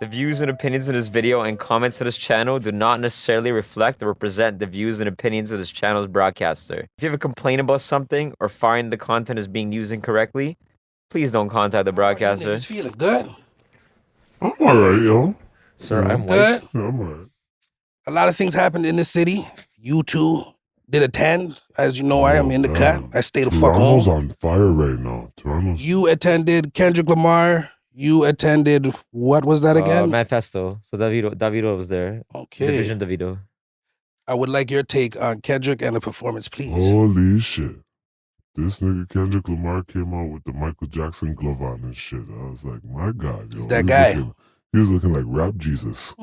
The views and opinions in this video and comments to this channel do not necessarily reflect or represent the views and opinions of this channel's broadcaster. If you have a complaint about something or find the content is being used incorrectly, please don't contact the broadcaster. Niggas feeling good? I'm alright, yo. Sir, I'm white. Good? Yeah, I'm alright. A lot of things happened in the city. You two did attend. As you know, I am in the cut. I stay the fuck Toronto's home. on fire right now. Toronto's. You attended Kendrick Lamar. You attended, what was that again? Manifesto. So Davido was there. Okay. Division Davido. I would like your take on Kendrick and the performance, please. Holy shit. This nigga Kendrick Lamar came out with the Michael Jackson glove on and shit. I was like, my God, yo. He's that guy. He was looking like rap Jesus.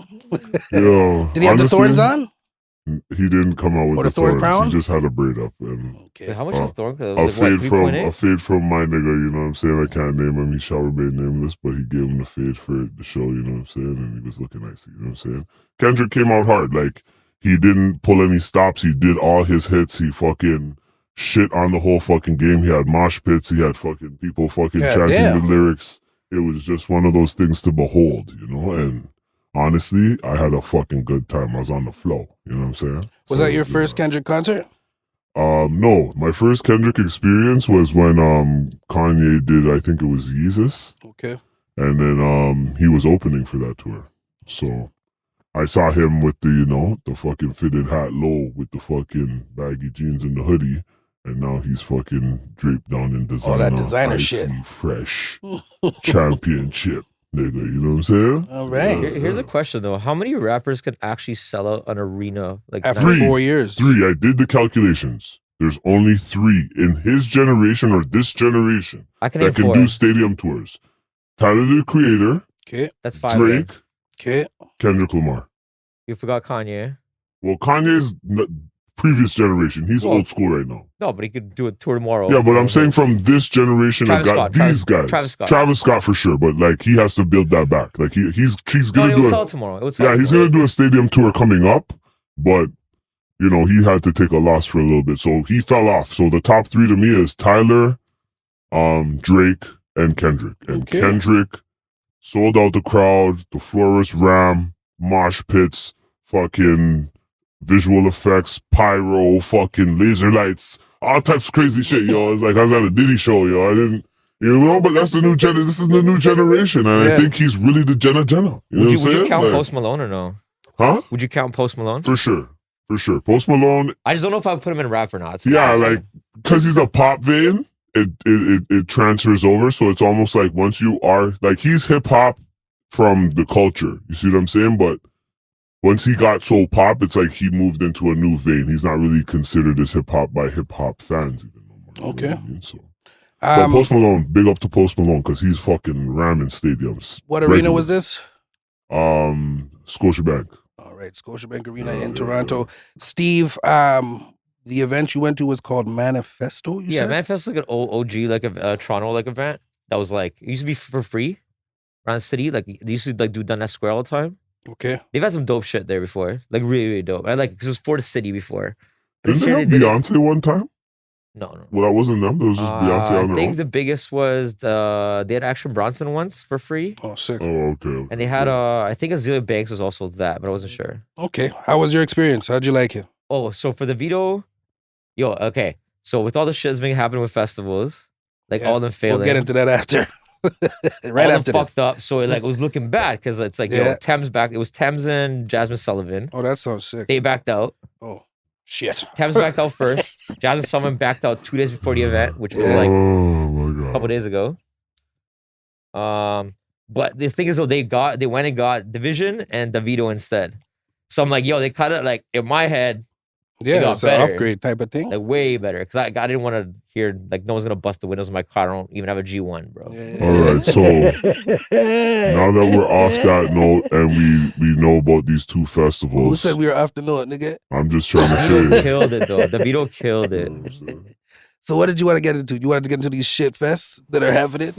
Yo, Did he have the thorns on? He didn't come out with Or the the thorn thorns. crown? He just had a braid up. And Okay. Wait, how much is Thorn? a fade from my nigga, you know what I'm saying? I can't name him. He shall remain nameless, but he gave him the fade for the show, you know what I'm saying? And he was looking nice, you know what I'm saying? Kendrick came out hard. Like, he didn't pull any stops. He did all his hits. He fucking shit on the whole fucking game. He had mosh pits. He had fucking people fucking chanting the lyrics. It was just one of those things to behold, you know? And honestly, I had a fucking good time. I was on the flow, you know what I'm saying? Was that your first Kendrick concert? No, my first Kendrick experience was when Kanye did, I think it was Yeezus. Okay. And then he was opening for that tour. So I saw him with the, you know, the fucking fitted hat low with the fucking baggy jeans and the hoodie. And now he's fucking draped down in designer. All that designer icy, shit. Fresh championship, nigga. You know what I'm saying? All right. Here's a question though: how many rappers can actually sell out an arena like After that? 4 years? 3. I did the calculations. There's only 3 in his generation or this generation I can name that can 4. do stadium tours. Tyler, the Creator, Okay. That's 5. Drake, Then. Okay. Kendrick Lamar. You forgot Kanye. Well, Kanye's previous generation. He's old school right now. No, but he could do a tour tomorrow. Yeah, but I'm saying from this generation, Travis I got Scott, these guys. Travis Scott for sure, but like he has to build that back. Like he's gonna do do it tomorrow. He's gonna do a stadium tour coming up, but you know he had to take a loss for a little bit, so he fell off. So the top 3 to me is Tyler, Drake, and Kendrick. And Kendrick sold out the crowd, the Florist Ram, mosh pits, fucking visual effects, pyro, fucking laser lights, all types of crazy shit, yo. It's like I was at a Diddy show, yo. I didn't, you know, but that's the new this is the new generation, and I think he's really the Jenna. You know would you count Post Malone or no? Huh? Would you count Post Malone? For sure. Post Malone. I just don't know if I would put him in rap or not. Yeah, like because he's a pop vein, it transfers over. So it's almost like once you are like he's hip hop from the culture. You see what I'm saying? But once he got so pop, it's like he moved into a new vein. He's not really considered as hip hop by hip hop fans even no more. Okay. You know what I mean? So, but Post Malone, big up to Post Malone because he's fucking ramming stadiums. What arena was this? Scotiabank. All right, Scotiabank Arena in Toronto. Steve, the event you went to was called Manifesto. You said? Manifesto like an OG like a Toronto like event that was like it used to be for free around the city. Like they used to like do Dundas Square all the time. Okay. They've had some dope shit there before. Like really, really dope. I like because it was for the city before. But Didn't they have Beyonce one time? No. Well, that wasn't them. It was just Beyonce on their I think own. the biggest was they had Action Bronson once for free. Oh, sick. Oh, okay. And they had I think Azealia Banks was also that, but I wasn't sure. Okay. How was your experience? How'd you like it? Oh, so for the veto, okay. So with all the shit that's been happening with festivals, like all them failing. We'll get into that after. Right all after them fucked up. So it was looking bad because it's like, Thames back. It was Thames and Jasmine Sullivan. Oh, that sounds sick. They backed out. Oh, shit. Thames backed out first. Jasmine Sullivan backed out 2 days before the event, which was like a couple days ago. But the thing is, though, they went and got Division and Davido instead. So I'm like, they cut it like in my head. Yeah, it's an upgrade type of thing. Like way better. Because I didn't want to hear like no one's gonna bust the windows of my car. I don't even have a G1, bro. Yeah. All right, so now that we're off that note and we know about these 2 festivals. Who said we were off the note, nigga? I'm just trying to say. Davido killed it though. Davido killed it. So what did you want to get into? You wanted to get into these shit fests that are happening?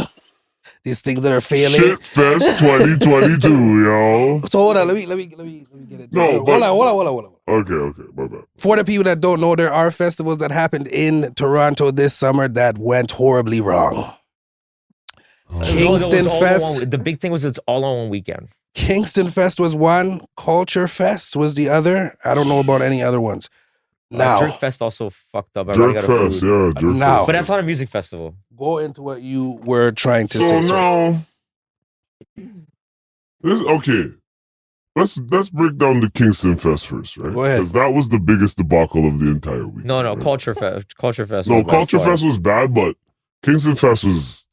These things that are failing? Shit Fest 2022, yo. So hold on, let me get into it. No, hold on. Okay, my bad. For the people that don't know, there are festivals that happened in Toronto this summer that went horribly wrong. Kingston Fest. The big thing was it's all on one weekend. Kingston Fest was one. Culture Fest was the other. I don't know about any other ones. Now, Jerk Fest also fucked up. Jerk Fest, yeah, Jerk Now- Fest. But that's not a music festival. go into what you were trying to So say. sir. now, okay. Let's break down the Kingston Fest first, right? Go ahead. Because that was the biggest debacle of the entire week. No, right? Culture Fest. Culture Fest. No, was by Culture far. Fest was bad, but Kingston Fest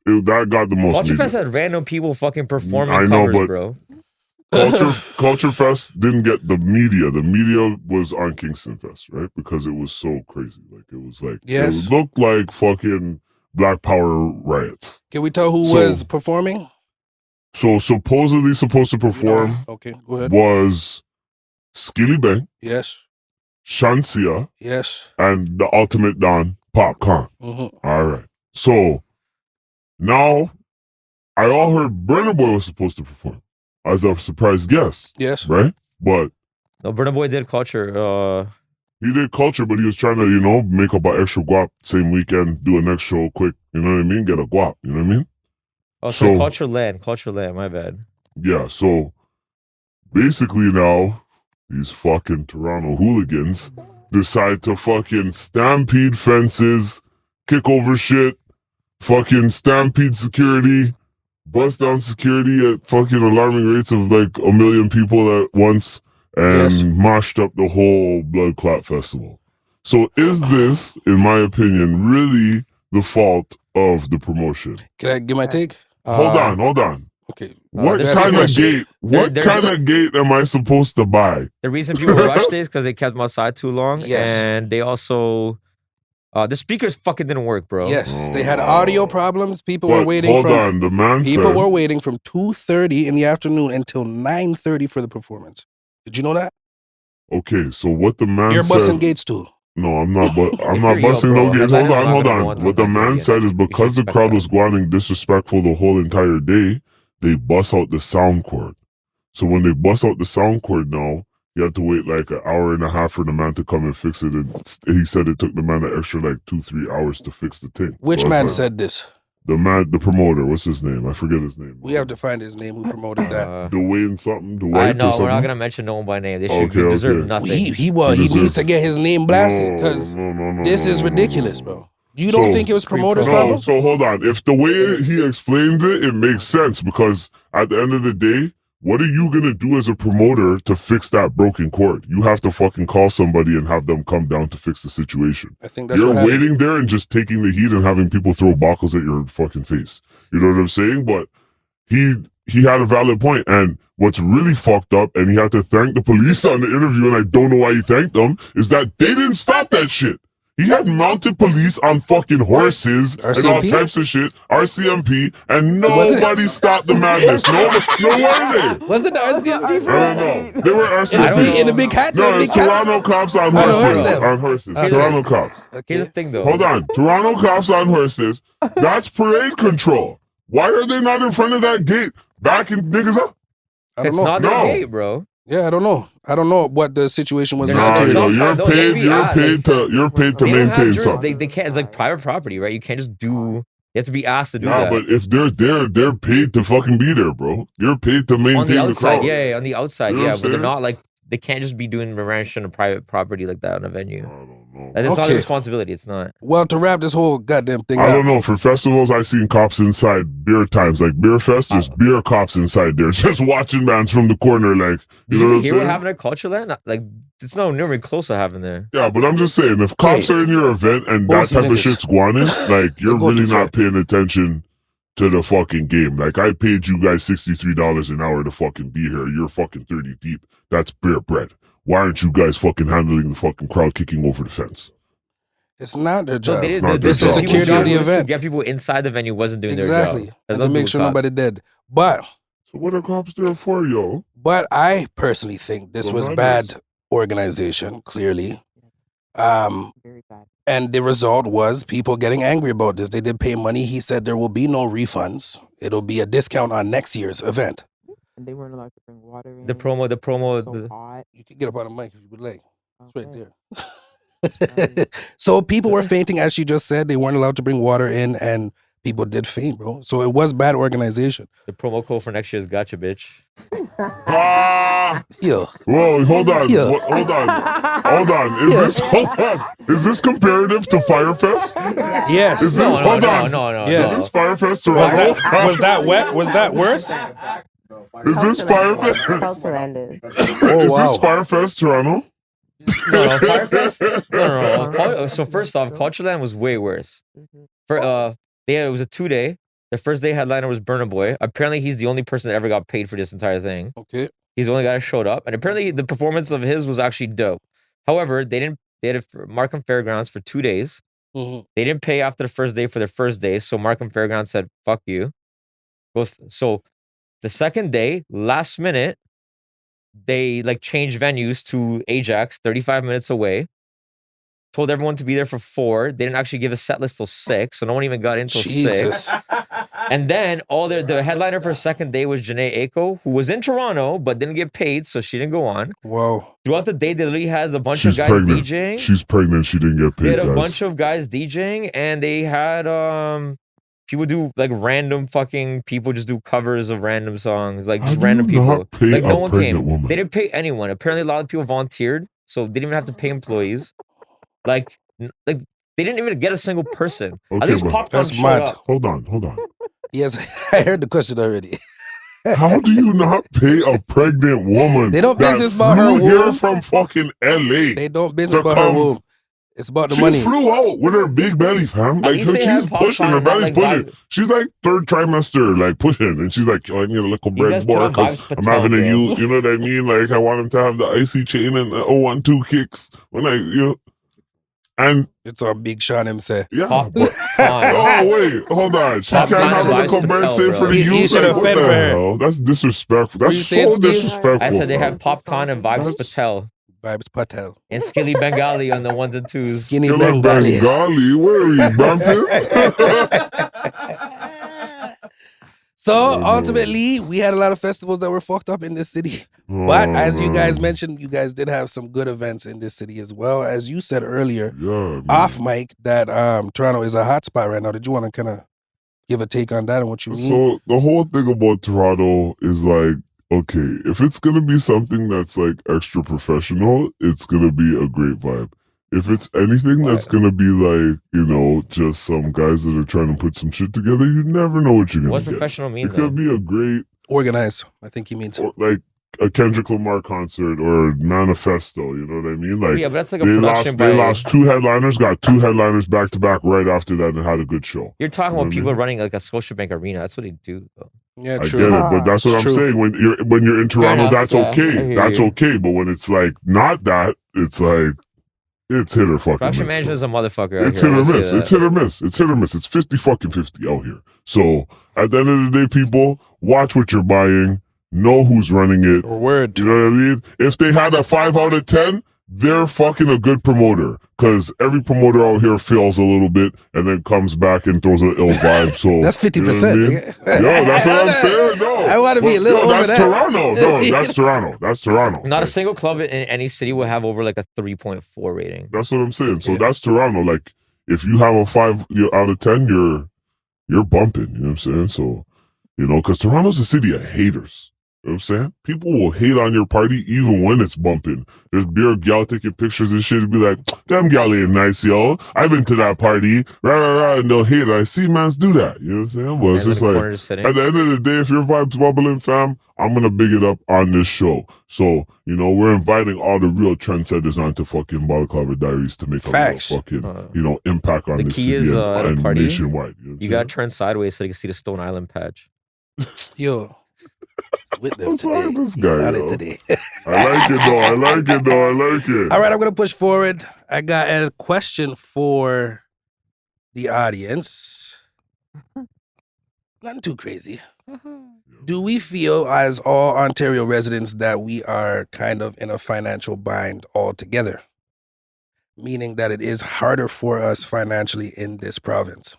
that got the most. Culture media. Fest had random people fucking performing I know, covers, but- bro. Culture Fest didn't get the media. The media was on Kingston Fest, right? Because it was so crazy. Like it was like Yes. it looked like fucking Black Power riots. Can we tell who So- was performing? So supposedly supposed to perform Okay, go ahead. was Skilly Bang, Yes, Shansia, yes. and the Ultimate Don Popcorn. hmm All right. So now I all heard Burna Boy was supposed to perform as a surprise guest, Yes. right? But No, Burna Boy did Culture. he did Culture, but he was trying to, make up an extra guap same weekend, do a next show quick, you know what I mean? Get a guap, you know what I mean? So So- Culture Land. My bad. Yeah, so basically now, these fucking Toronto hooligans decide to fucking stampede fences, kick over shit, fucking stampede security, bust down security at fucking alarming rates of like 1 million people at once, and Yes. moshed up the whole Blood Clot Festival. So is this, in my opinion, really the fault of the promotion? Can I give my take? Hold on. Okay. What there's kind two of questions. gate? What there's- kind of gate am I supposed to buy? The reason people rushed it is because they kept them outside too long. Yes. And they also. The speakers fucking didn't work, bro. Yes, they had audio problems. People were But waiting hold from on, the man people said. were waiting from 2:30 in the afternoon until 9:30 for the performance. Did you know that? Okay, so what the man You're busting said. gates too. No, I'm not. But I'm If not you're yo, busting bro, no gates. Atlanta's Hold not gonna on. go on till What the 9:30 man again. said is You because should the expect crowd that. was going disrespectful the whole entire day, they bust out the sound cord. So when they bust out the sound cord now, you had to wait like an hour and a half for the man to come and fix it. And he said it took the man an extra like 2-3 hours to fix the thing. Which So it's man like- said this? the promoter? What's his name? I forget his name. We have to find his name. Who promoted that? Dwayne something. I Dwight or know something. we're not gonna mention no one by name. They should Okay, they deserve okay. nothing. He He needs deserves to get his name blasted because No, this is no, ridiculous, no. bro. You don't So- think it was promoters' No, problem? So hold on. If the way he explained it, it makes sense because at the end of the day, what are you gonna do as a promoter to fix that broken cord? You have to fucking call somebody and have them come down to fix the situation. I think that's You're what happened. waiting there and just taking the heat and having people throw bottles at your fucking face. You know what I'm saying? But he had a valid point. And what's really fucked up, and he had to thank the police on the interview, and I don't know why he thanked them, is that they didn't stop that shit. He had mounted police on fucking horses and all RCMP? types of shit, RCMP, and Was it? nobody stopped the madness. No, were they? Was it the RCMP for I don't know. They were I don't RCMP. know. in the big hats? No, the it's big hats? Toronto cops on I don't horses. heard them. On horses. Okay. Toronto cops. Here's the thing, though. Hold on. Toronto cops on horses. That's parade control. Why are they not in front of that gate backing niggas up? I don't It's know. not their No. gate, bro. Yeah, I don't know. I don't know what the situation was. There's- with Nah, it's security. not yo, private, though. They have to be you're paid to They don't have maintain juris. something. They can't. It's like private property, right? You can't just do. You have to be asked to do Yeah, that. but if they're there, they're paid to fucking be there, bro. You're paid to maintain On the outside, crowd. yeah, on the outside, You know what yeah. I'm But they're saying? not like they can't just be doing ranch on a private property like that on a I venue. don't know. Like, it's not Okay. a responsibility. It's not. Well, to wrap this whole goddamn thing I up, don't know. For festivals, I've seen cops inside beer times, like Beer Fest, just beer cops inside there, just watching bands from the corner, like, Did you know you what I'm hear what saying? happened at Cultureland? Like, it's no nowhere close to having there. Yeah, but I'm just saying, if cops are in your event and that Both you type of niggas. shit's going in, like, you're go really too not paying attention to the fucking game. Like, I paid you guys $63 an hour to fucking be here. You're fucking 30 deep. That's bare bread. Why aren't you guys fucking handling the fucking crowd kicking over the fence? it's not their No, job. they didn't. not The their job. people's Security of job the was to event. get people inside the venue wasn't doing Exactly. their job. And Has to nothing make do sure with nobody cops. dead. But So what are cops there for, yo? I personally think this Well, was that bad is- organization, clearly. Very bad. And the result was people getting angry about this. They did pay money. He said there will be no refunds. It'll be a discount on next year's event. And they weren't allowed to bring water in. The promo. So The, hot. You can get up on the mic if you would like. It's right Okay. there. So people were fainting, as she just said. They weren't allowed to bring water in, and people did faint, bro. So it was bad organization. The promo code for next year is gotcha, bitch. Yo. Whoa, hold on. Yeah. Hold on. Is this comparative to Firefest? Yes. Is this, No. Yes. Is this Firefest Was Toronto? that wet? Was that worse? Is this Firefest? Culturlanders. Oh, Is wow. this Firefest Toronto? No, Firefest. No. So first off, Cultureland was way worse. For it was a 2-day. The first day headliner was Burna Boy. Apparently, he's the only person that ever got paid for this entire thing. Okay. He's the only guy that showed up, and apparently the performance of his was actually dope. However, they had it for Markham Fairgrounds for 2 days. Mm-hmm. They didn't pay after the first day for their first day, so Markham Fairgrounds said, "Fuck you." So the second day, last minute, they like changed venues to Ajax, 35 minutes away. Told everyone to be there for 4. They didn't actually give a set list till 6, so no one even got in till 6. And then the headliner for second day was Janae Aiko, who was in Toronto but didn't get paid, so she didn't go on. Whoa. Throughout the day, they literally had a bunch She's of guys pregnant. DJing. She's pregnant. She didn't get They paid, had a guys. bunch of guys DJing, and they had people do like random fucking people just do covers of random songs, like How just do random you people. not pay Like a no one pregnant came. woman? They didn't pay anyone. Apparently, a lot of people volunteered, so they didn't even have to pay employees. Like they didn't even get a single person. Okay, At least but Popcorn that's showed mad. up. Hold on. Yes, I heard the question already. How do you not pay a pregnant woman? They don't that business about her flew here womb. from fucking LA? They don't business To about her come- womb. It's about the She money. flew out with her big belly, fam. At Like least they had she's popcorn pushing, her and not, belly's like, pushing. vibe. She's like third trimester, like pushing, and she's like, "Yo, I need a little You guys bread put bar on because Vibes I'm Patel, having a bro. youth." You know what I mean? Like I want him to have the icy chain and the 012 kicks when and It's on Big Sean himself. yeah. Pop But, Con. oh wait, hold on. She Pop can't Con have a and little Vibes birthday Patel, for bro. the You youth. should Like, have what fed the for her. hell? That's disrespectful. What That's you saying, so Steve? disrespectful. I said they fam. had Popcorn and Vibes That's- Patel Vibes Patel. and Skilly Bengali on the 1s and 2s. Skinny Killer Bengali. Bengali, where are you, Brampton? So Oh, no. ultimately, we had a lot of festivals that were fucked up in this city. But as you guys mentioned, you guys did have some good events in this city as well. As you said earlier, Yeah, man. off mic, that Toronto is a hot spot right now. Did you want to kind of give a take on that and what you mean? So the whole thing about Toronto is like, okay, if it's gonna be something that's like extra professional, it's gonna be a great vibe. If it's anything that's gonna be like, just some guys that are trying to put some shit together, you never know what you're gonna What's get. professional mean It though? could be a great, Organized, I think he means. or like a Kendrick Lamar concert or Manifesto. You know what I mean? Like Yeah, but that's like a they production lost, they by. lost 2 headliners, got 2 headliners back to back right after that, and had a good show. You're talking You know about what I people mean? running like a Scotiabank arena. That's what they do though. Yeah, I true. get it, but that's what It's I'm true. saying. When you're in Toronto, enough, that's yeah, I okay. hear That's you. okay. But when it's like not that, it's like it's hit or fucking Production miss. management is though. a motherfucker. out It's here, hit I'll or say miss. that. It's hit or miss. It's hit or miss. It's 50-50 out here. So at the end of the day, people watch what you're buying. Know who's running it. Or word. You know what I mean? If they had a 5 out of 10, they're fucking a good promoter. Because every promoter out here fails a little bit and then comes back and throws an ill vibe. So That's 50%. You know what I mean? Yo, that's what I'm saying. No, I wanna be a little over that's that. Toronto. No, that's Toronto. That's Toronto. Not a Like, single club in any city will have over like a 3.4 rating. That's what I'm saying. So Yeah. that's Toronto. Like if you have a 5 out of 10, you're bumping. You know what I'm saying? So because Toronto's a city of haters. You know what I'm saying? People will hate on your party even when it's bumping. There's beer gal taking pictures and shit and be like, damn gal ain't nice, yo. I've been to that party. Rah, rah, rah, and they'll hate it. I see mans do that. You know what I'm saying? Well, it's And just in the like, corner just sitting. at the end of the day, if your vibe's bubbling, fam, I'm going to big it up on this show. So, we're inviting all the real trendsetters onto fucking Balaclava Diaries to make Facts. a real fucking, impact on The this key city is, and, at a and party, nationwide. You know what You I'm gotta turn sideways so they can see the Stone Island patch. Yo. It's with them What's wrong today. with this He's guy, on it yo? today. I like it, though. I like it. All right, I'm going to push forward. I got a question for the audience. Nothing too crazy. Do we feel, as all Ontario residents, that we are kind of in a financial bind altogether? Meaning that it is harder for us financially in this province?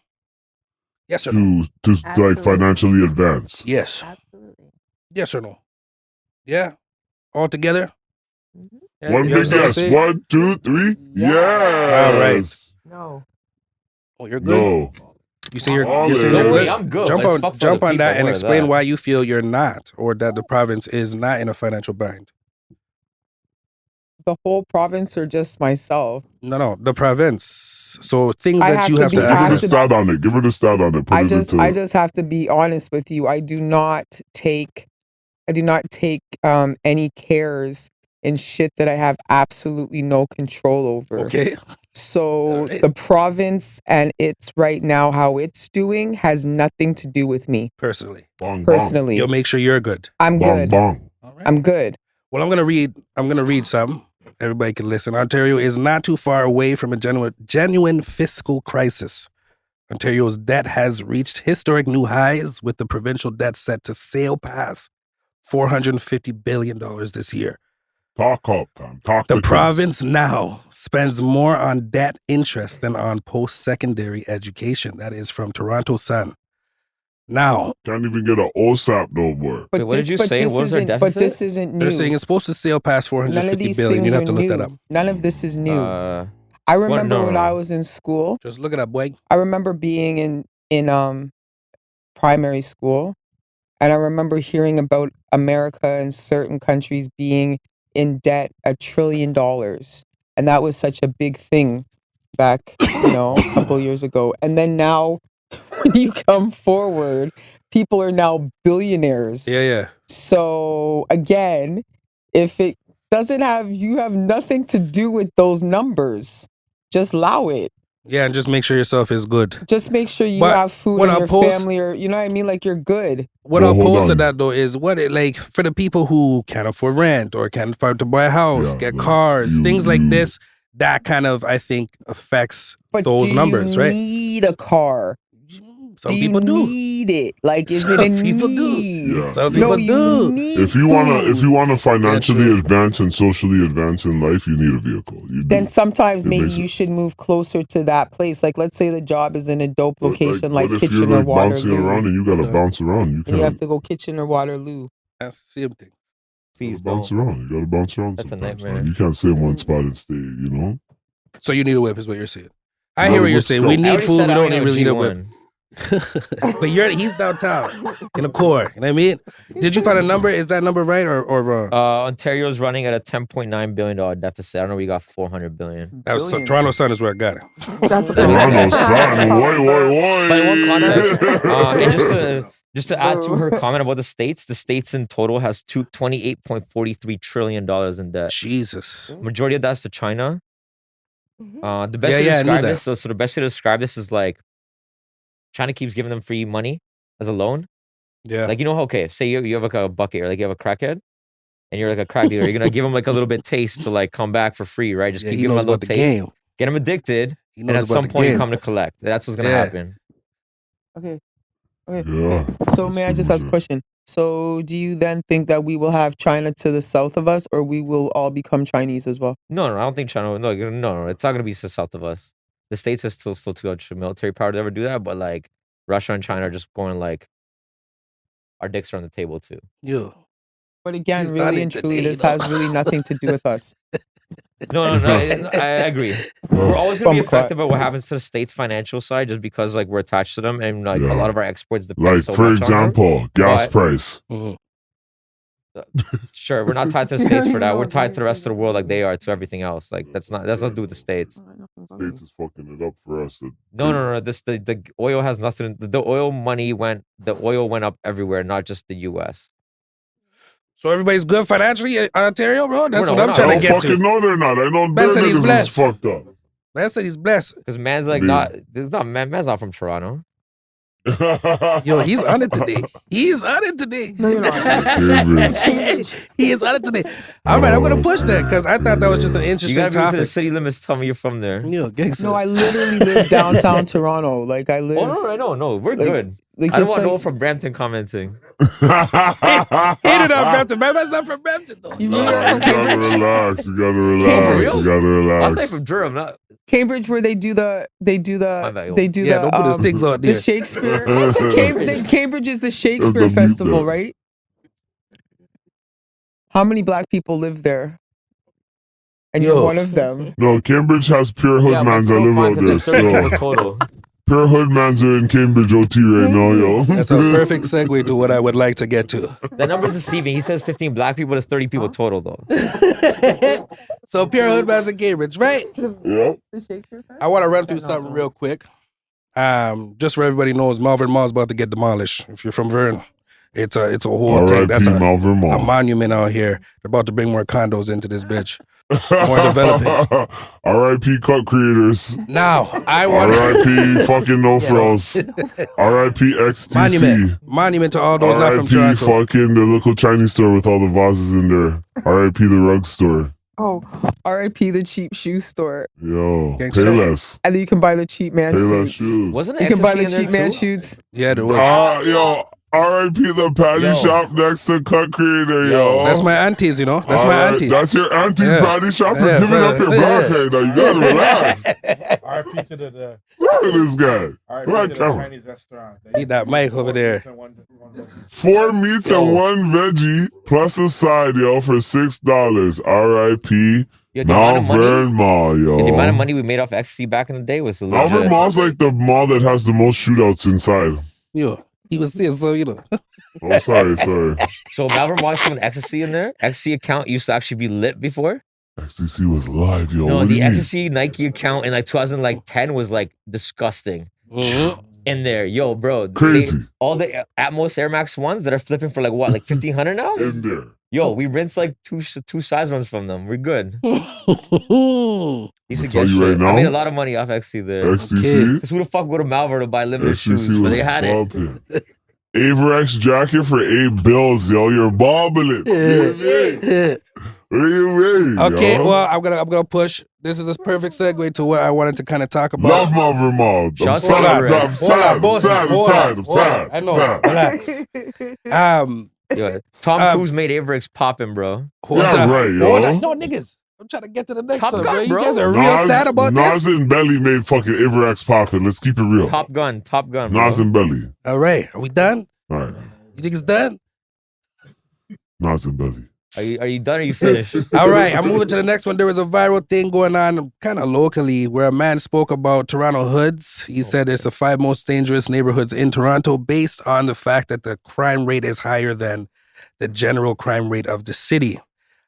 Yes or no? To like Absolutely. financially advance. Yes. Absolutely. Yes or no? Yeah? Altogether? Yeah, One You have big something to yes. say? 1, 2, 3. Yeah. Yes. All right. No. Oh, you're good? No. You say you're Don't saying No you're way, good. I'm good. Jump Let's on fuck for jump the on that people. and More of explain that. why you feel you're not, or that the province is not in a financial bind. The whole province or just myself? No, the province. So things I that have you to have be to Give her the access. stat on it. Give her the stat on it. Put I it just into. have to be honest with you. I do not take any cares in shit that I have absolutely no control over. Okay. So Alright. the province and it's right now how it's doing has nothing to do with me Personally, Bong, bong. personally. you'll make sure you're good. I'm Bong, good. bong. All right. I'm good. Well, I'm gonna read some. Everybody can listen. Ontario is not too far away from a genuine fiscal crisis. Ontario's debt has reached historic new highs, with the provincial debt set to sail past $450 billion this year. Talk up, fam. Talk The to province now spends more on debt interest than on post-secondary education. That is from Toronto Sun. Now, Can't even get an OSAP no more. But Wait, what did you say? This What was our isn't. But deficit? this isn't new. they're saying it's supposed to sail past None of 450 these billion. things You'd are have to look new. that up. None of this is new. I What? remember when No. I was in school. Just look it up, boy. I remember being in primary school, and I remember hearing about America and certain countries being in debt $1 trillion, and that was such a big thing back, a couple years ago. And then now, when you come forward, people are now billionaires. Yeah. So again, if it doesn't have, you have nothing to do with those numbers. Just allow it. Yeah, and just make sure yourself is good. Just make sure you But have food when in I your post- family, or you know what I mean, like you're good. What Well, I'll hold post to on. that though is what it like for the people who can't afford rent or can't afford to buy a house, Yeah, get like, cars, things like you- this. That kind of, I think, affects But those do numbers, you right? need a car? Some do people you do. need it? Like, is it a Some people do. need? Yeah. Some No, people you do. need If you wanna food. financially true. advance and socially advance in life, you need a vehicle. You do. Then sometimes It maybe makes you it- should move closer to that place. Like, let's say the job is in a dope But, location like but if you're Kitchener, like bouncing Waterloo, around and you gotta Hold on. bounce around, you and you have can't to go Kitchener, Waterloo. That's the same thing. Please bounce don't. around. You gotta bounce around That's a sometimes. nightmare. Man. You can't stay in one spot and stay, you know? So you need a whip, is what you're saying. I You hear gotta what you're look saying. scout. We I need already food. said We I don't have really need a whip. G1. But he's downtown in the core. You know what I mean? Did you find a number? Is that number right or wrong? Ontario's running at a $10.9 billion deficit. I don't know. We got $400 billion. That was Billion. Toronto Sun is where I got it. That's Toronto Sun. probably But in one context, Why? and just to add to her comment about the states in total has $28.43 trillion in debt. Jesus. Majority of that's to China. The best Yeah, way to I knew describe that. this, so the best way to describe this is like China keeps giving them free money as a loan. Yeah. Like, okay, say you have like a bucket, or like you have a crackhead, and you're like a crack dealer. You're gonna give them like a little bit taste to like come back for free, right? Just Yeah, keep he giving knows them a little about the taste, game. get them addicted, He and at knows about some the point you game. come to collect. That's what's gonna Yeah. happen. Okay. Yeah. So may I just ask a question? So do you then think that we will have China to the south of us, or we will all become Chinese as well? No, I don't think China. No, it's not gonna be so south of us. The states are still too much military power to ever do that. But like Russia and China are just going like our dicks are on the table too. Yeah. But again, He's on really it and truly, today, this though. has really nothing to do with us. No, I agree. We're always gonna be Bumper clock. affected by what happens to the state's financial side, just because like we're attached to them, and like Yeah. a lot of our exports depend Like, so for much on them. example, gas But- price. Mhm. Sure, we're not tied to the states for that. We're tied to the rest of the world, like they are to everything else. Like that's not to do with the states. States is fucking it up for us. No. The oil has nothing. The oil money went. The oil went up everywhere, not just the U.S. So everybody's good financially in Ontario, bro? That's We're what not- I'm we're trying I to don't get fucking to. know they're not. I know Man their said he's niggas is blessed. fucked up. Man said he's blessed. Because man's like Dude. not. There's not man's not from Toronto. Yo, he's on it today. He's on it today. No, you're not. Cambridge. He is on it today. All right, I'm going to push that because I thought that was just an You interesting gotta be within the topic. city limits. Tell me you're from there. Yo, gangster. No, I literally live downtown Toronto. Like I live. Oh no, we're Like- good. Like, I don't it's want no like- one from Brampton commenting. Hit it up, Brampton. Man, that's not from Brampton, though. You Nah, really are from you gotta Cambridge? relax. You gotta For relax. real? You gotta I relax. thought you're from Durham, not. Cambridge, where they do the My bad. Yeah, don't put his things out the there. Shakespeare. Cambridge is the Don't Shakespeare mute Festival, that. right? How many black people live there? And Yo. you're one of them. No, Cambridge has pure hood Yeah, but mans that still live fine out 'cause there it's 30 still. people total. Pure hood mans are in Cambridge OT right now, yo. That's a perfect segue to what I would like to get to. That number is deceiving. He says 15 black people. There's 30 people total, though. So pure hood mans in Cambridge, right? Yep. I want to run through something real quick. Just so everybody knows, Malvern Mall is about to get demolished. If you're from Vern, it's a whole thing. That's R.I.P. Malvern a Mall. monument out here. They're about to bring more condos into this bitch. More development. R.I.P. cut creators. Now, I want R.I.P. fucking no frills. R.I.P. XTC. Monument to all those not from R.I.P. Toronto. fucking the local Chinese store with all the vases in there. R.I.P. the rug store. Oh, R.I.P. the cheap shoe store. Yo, Gangsta. pay less. And then you can buy the cheap man Pay less suits. shoes. Wasn't You it can buy the ecstasy in cheap there, man too? shoots. Yeah, there was. Yo, R.I.P. the patty Yo. shop next to cut creator, yo. That's my aunties, you know. That's my Alright, auntie. That's your auntie's Yeah. patty shop. You're Yeah, giving up your yeah. black hair now. You gotta relax. RP to the Look at this guy. RP Black to the camera. Chinese restaurant. Need that mic over there. 4 meats and 1 veggie plus a side, yo, for $6. R.I.P. Yo, the amount of money, Malvern Mall, yo. the amount of money we made off ecstasy back in the day was Malvern legit. Mall's like the mall that has the most shootouts inside. Yo, he was saying so, you know. Oh, sorry. So Malvern Mall used to have an ecstasy in there. Ecstasy account used to actually be lit before. XTC was live, yo. No, What do the you mean? ecstasy Nike account in like 2010 was like disgusting. In there, yo, bro. Crazy. All the Atmos Air Max ones that are flipping for like what, like 1,500 now? In there. Yo, we rinse like two size runs from them. We're good. Used to tell get you shit. right now, I made a lot of money off ecstasy there. XTC. Because who the fuck go to Malvern to buy limited shoes? XTC But was they had it. bumping. Averex jacket for $8, yo. You're bobbling. What do you mean? Okay, yo? well, I'm gonna push. This is a perfect segue to what I wanted to kind of talk about. Love Malvern Mall. I'm Shout out to sad. Averex. I'm sad. both of them. I'm sad. I know. Sad. Relax. Yo, Tom Cruise made Averex popping, bro. Hold Yeah, on. right, yo. Hold on. No, niggas. I'm trying to get to the next Top one, Gun, bro. You bro. guys are real sad about Nas this. and Belly made fucking Averex popping. Let's keep it real. Top Gun, bro. Nas and Belly. All right, are we done? All right. You think it's done? Nas and Belly. Are you done or you finished? All right, I'm moving to the next one. There was a viral thing going on kind of locally where a man spoke about Toronto hoods. He said it's the 5 most dangerous neighborhoods in Toronto based on the fact that the crime rate is higher than the general crime rate of the city.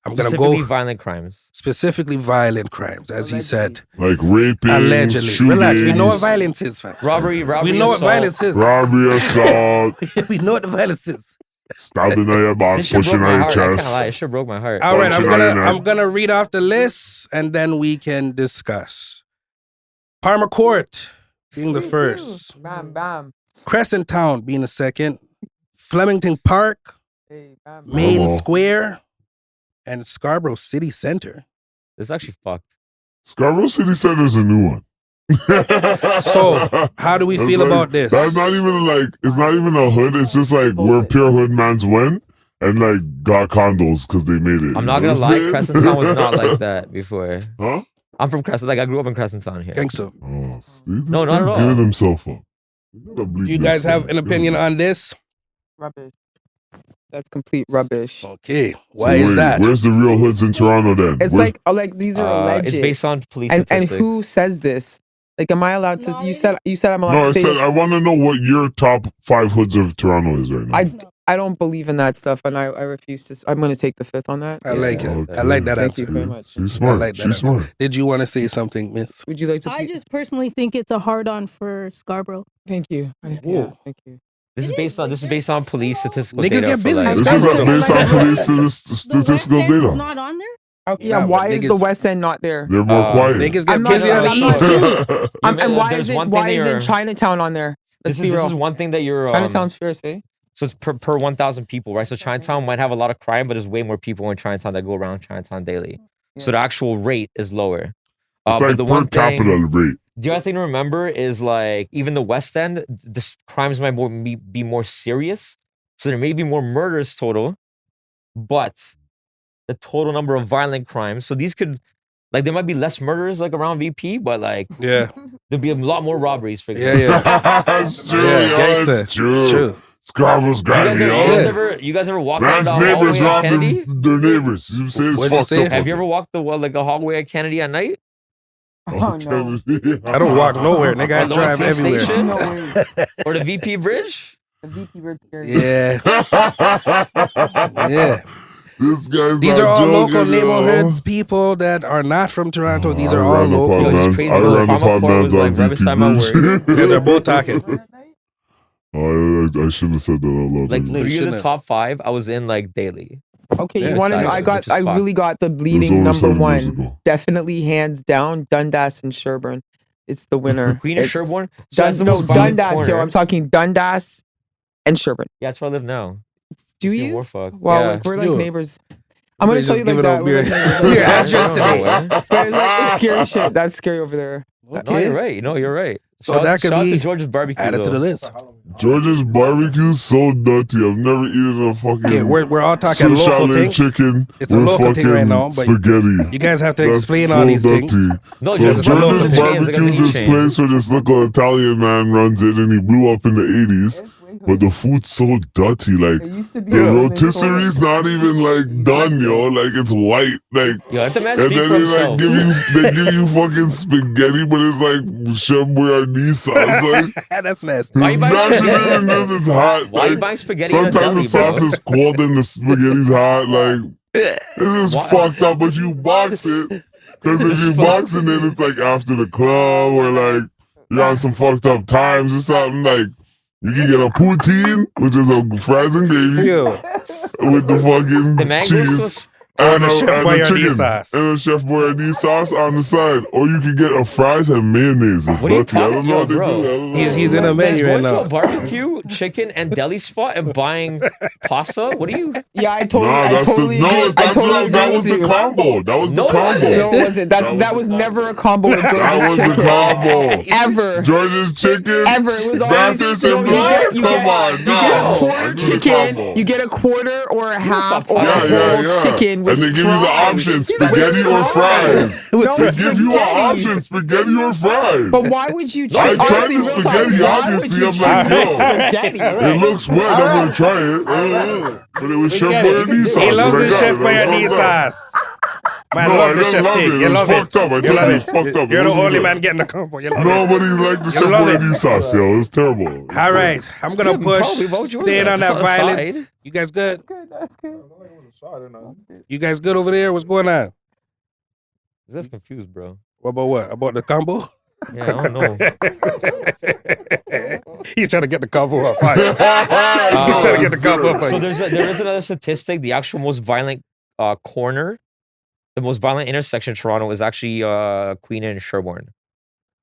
I'm going to Specifically go violent crimes. specifically violent crimes, as he said. Like raping, Allegedly. shootings, Relax, we know what violence is, fam. Robbery, We know what assault. violence is. robbery, assault, We know what the violence is. stabbing on your back, This shit pushing broke my on your heart. I can't lie. It chest. shit broke my heart. All right, Punching on your neck. I'm gonna read off the list and then we can discuss. Parma Court being the first, Bam, bam. Crescent Town being the second, Flemington Park, Hey, bam, bam. Main Oh. Square, and Scarborough City Center. This is actually fucked. Scarborough City Center is a new one. So, how do we That's feel like- about this? That's not even like, it's not even a hood. It's just like where pure hood mans went and like got condos because they made it. I'm You not know gonna what lie, saying? Crescent Town was not like that before. Huh? I'm from Crescent. Like I grew up in Crescent Town here. Gangsta. Oh, Steve, No, not at all. giving himself up. You gotta bleep Do you this guys have guy. an opinion on this? Rubbish. That's complete rubbish. Okay, So why is wait, that? Where's the real hoods in Toronto then? It's Where- like these are alleged. It's based on police and statistics. who says this? Like, am I allowed to? You said I'm allowed No, to I say said this. I want to know what your top 5 hoods of Toronto is right now. I don't believe in that stuff, and I refuse to. I'm going to take the fifth on that. I like it. Okay. I like that Thank you answer. very much. She's smart. like that She's answer. smart. Did you want to say something, Miss? Would you like to? I just personally think it's a hard on for Scarborough. Thank you. Whoa. Thank you. This is based on police statistical Niggas data. get for, busy. like- This That's is true. based on police The statistical West End's data. not on there? Okay, Yeah, yeah. Why but is the niggas- West End not there? They're more quiet. Niggas I'm get not- busy on the I'm not show. saying- Yeah, and why there's is one it? thing Why that isn't you're- Chinatown on there? Let's be This real. is one thing that you're. Chinatown's fierce, eh? So it's per 1,000 people, right? So Chinatown might have a lot of crime, but there's way more people in Chinatown that go around Chinatown daily. So the actual rate is lower. It's but like the per one thing, capita rate. the other thing to remember is like even the West End, the crimes might be more serious. So there may be more murders total, but the total number of violent crimes. So these could, like, there might be less murders like around VP, but like Yeah, there'd be a lot more robberies. For yeah, example. yeah. It's true. Yeah, yo, gangster. It's true. It's true. Scarborough's You guys, grimy, you guys ever walk Man's around the neighbors hallway at robbed Kennedy? their neighbors. You know what I'm saying? It's What'd you fucked say? up. Have you ever walked the hallway at Kennedy at night? Oh, no. I don't walk nowhere. Nigga, I Lower drive T everywhere. Station? No way. Or the VP Bridge? The VP Bridge scary. Yeah. Yeah. This guy's These not are all joking, local yo. neighborhoods, people that are not from Toronto. These are I all ran upon local. Yo, it's mans- crazy I because ran Farmer upon Court mans was on like right VP beside my Bridge. work. You guys are both talking. Oh, I shouldn't have said that out loud. Like No, you 3 of the shouldn't have. top 5, I was in like daily. Okay, Yeah, you want to know? which is I fucked. really got the It was leading over number 7 years one. ago. Definitely hands down, Dundas and Sherburne. It's the winner. Queen of It's Sherborne? So that's the no, most violent Dundas, yo. corner. I'm talking Dundas and Sherburne. Yeah, that's where I live now. Do It's in you? Warfuck. Wow, yeah. like we're like Yo. neighbors. I'm gonna Everybody tell just you like giving that. out We're beer. like neighbors. Beer Yeah, address no, today. no way. But it's like it's scary shit. That's scary over there. No, you're right. No, you're right. So Shout that out- could shout out be to George's barbecue. Add it to though. the list. George's barbecue so nutty. I've never eaten a fucking Okay, we're all talking Swiss local chalet things. chicken It's a with local fucking thing right now, but spaghetti. you guys have to That's explain so all these dirty. things. No, So George's a local George's chain. Chains, they got a barbecues meat this chain. place where this little Italian man runs it and he blew up in the 80s. But the food's so dirty. Like, used to be the rotisserie's not even like done, yo. Like, it's white. Like, Yo, let the man and speak then for they himself. like give you fucking spaghetti, but it's like chef boyardee sauce. Like, That's nasty. Why you it's buying mashing it spaghetti? in this, it's hot. Why you Like, buying spaghetti in a sometimes deli, the sauce bro? is cold and the spaghetti's hot. Like, it's Why- fucked up, but you box it. Because if It's you fucked. boxing it, it's like after the club or like you're on some fucked up times or something. Like, you can get a poutine, which is a fries and gravy, Yo, with the fucking The man goes to a cheese. s- and the Chef Boyardee sauce. And a Chef Boyardee sauce on the side. Or you can get a fries and mayonnaise. It's What are you dirty. I don't talking- know yo, what they bro. do. I don't know. He's in a Man's menu right going to now. a barbecue, chicken, and deli spot and buying pasta? What are you? Yeah, I totally, No, I that's totally, the, agree. no, I that's totally that agree was with the you. combo. That was No, the it combo. wasn't. No, it wasn't. That That was was the never a combo with That George's was the chicken. combo. Ever. George's chicken. Ever. It was always Baptist yo, and you blood? get you Come get on, you no. get a I quarter do the chicken, combo. you get a quarter or a half stop or a talking. whole chicken with And they give you the fries. option, With spaghetti or fries. No They give you an spaghetti. option, spaghetti or fries. But why would you I choose? tried Honestly, the real talk. spaghetti, Why would obviously. you I'm choose like, the yo. spaghetti? It looks weird. I'm going to try it. But it was Chef get it. Boyardee sauce. He loves and I his got Chef it. I was Boyardee fucked up. sauce. Man, No, love I the didn't chef love thing. it. You It was love it. fucked up. I You told love you it. it's fucked up. It You're the wasn't only good. man getting the combo. You love it. Nobody liked the You Chef love it. Boyardee sauce, yo. It was terrible. All right, I'm gonna Yeah, push. probably vote you Staying in on that. that It's on the violence. side. You guys good? That's good. You guys good over there? What's going on? That's confused, bro. What about what? About the combo? Yeah, I don't know. He's trying to get the combo up. Fine. He's trying to get the combo up. So there is another statistic. The actual most violent corner, the most violent intersection in Toronto is actually Queen and Sherbourne.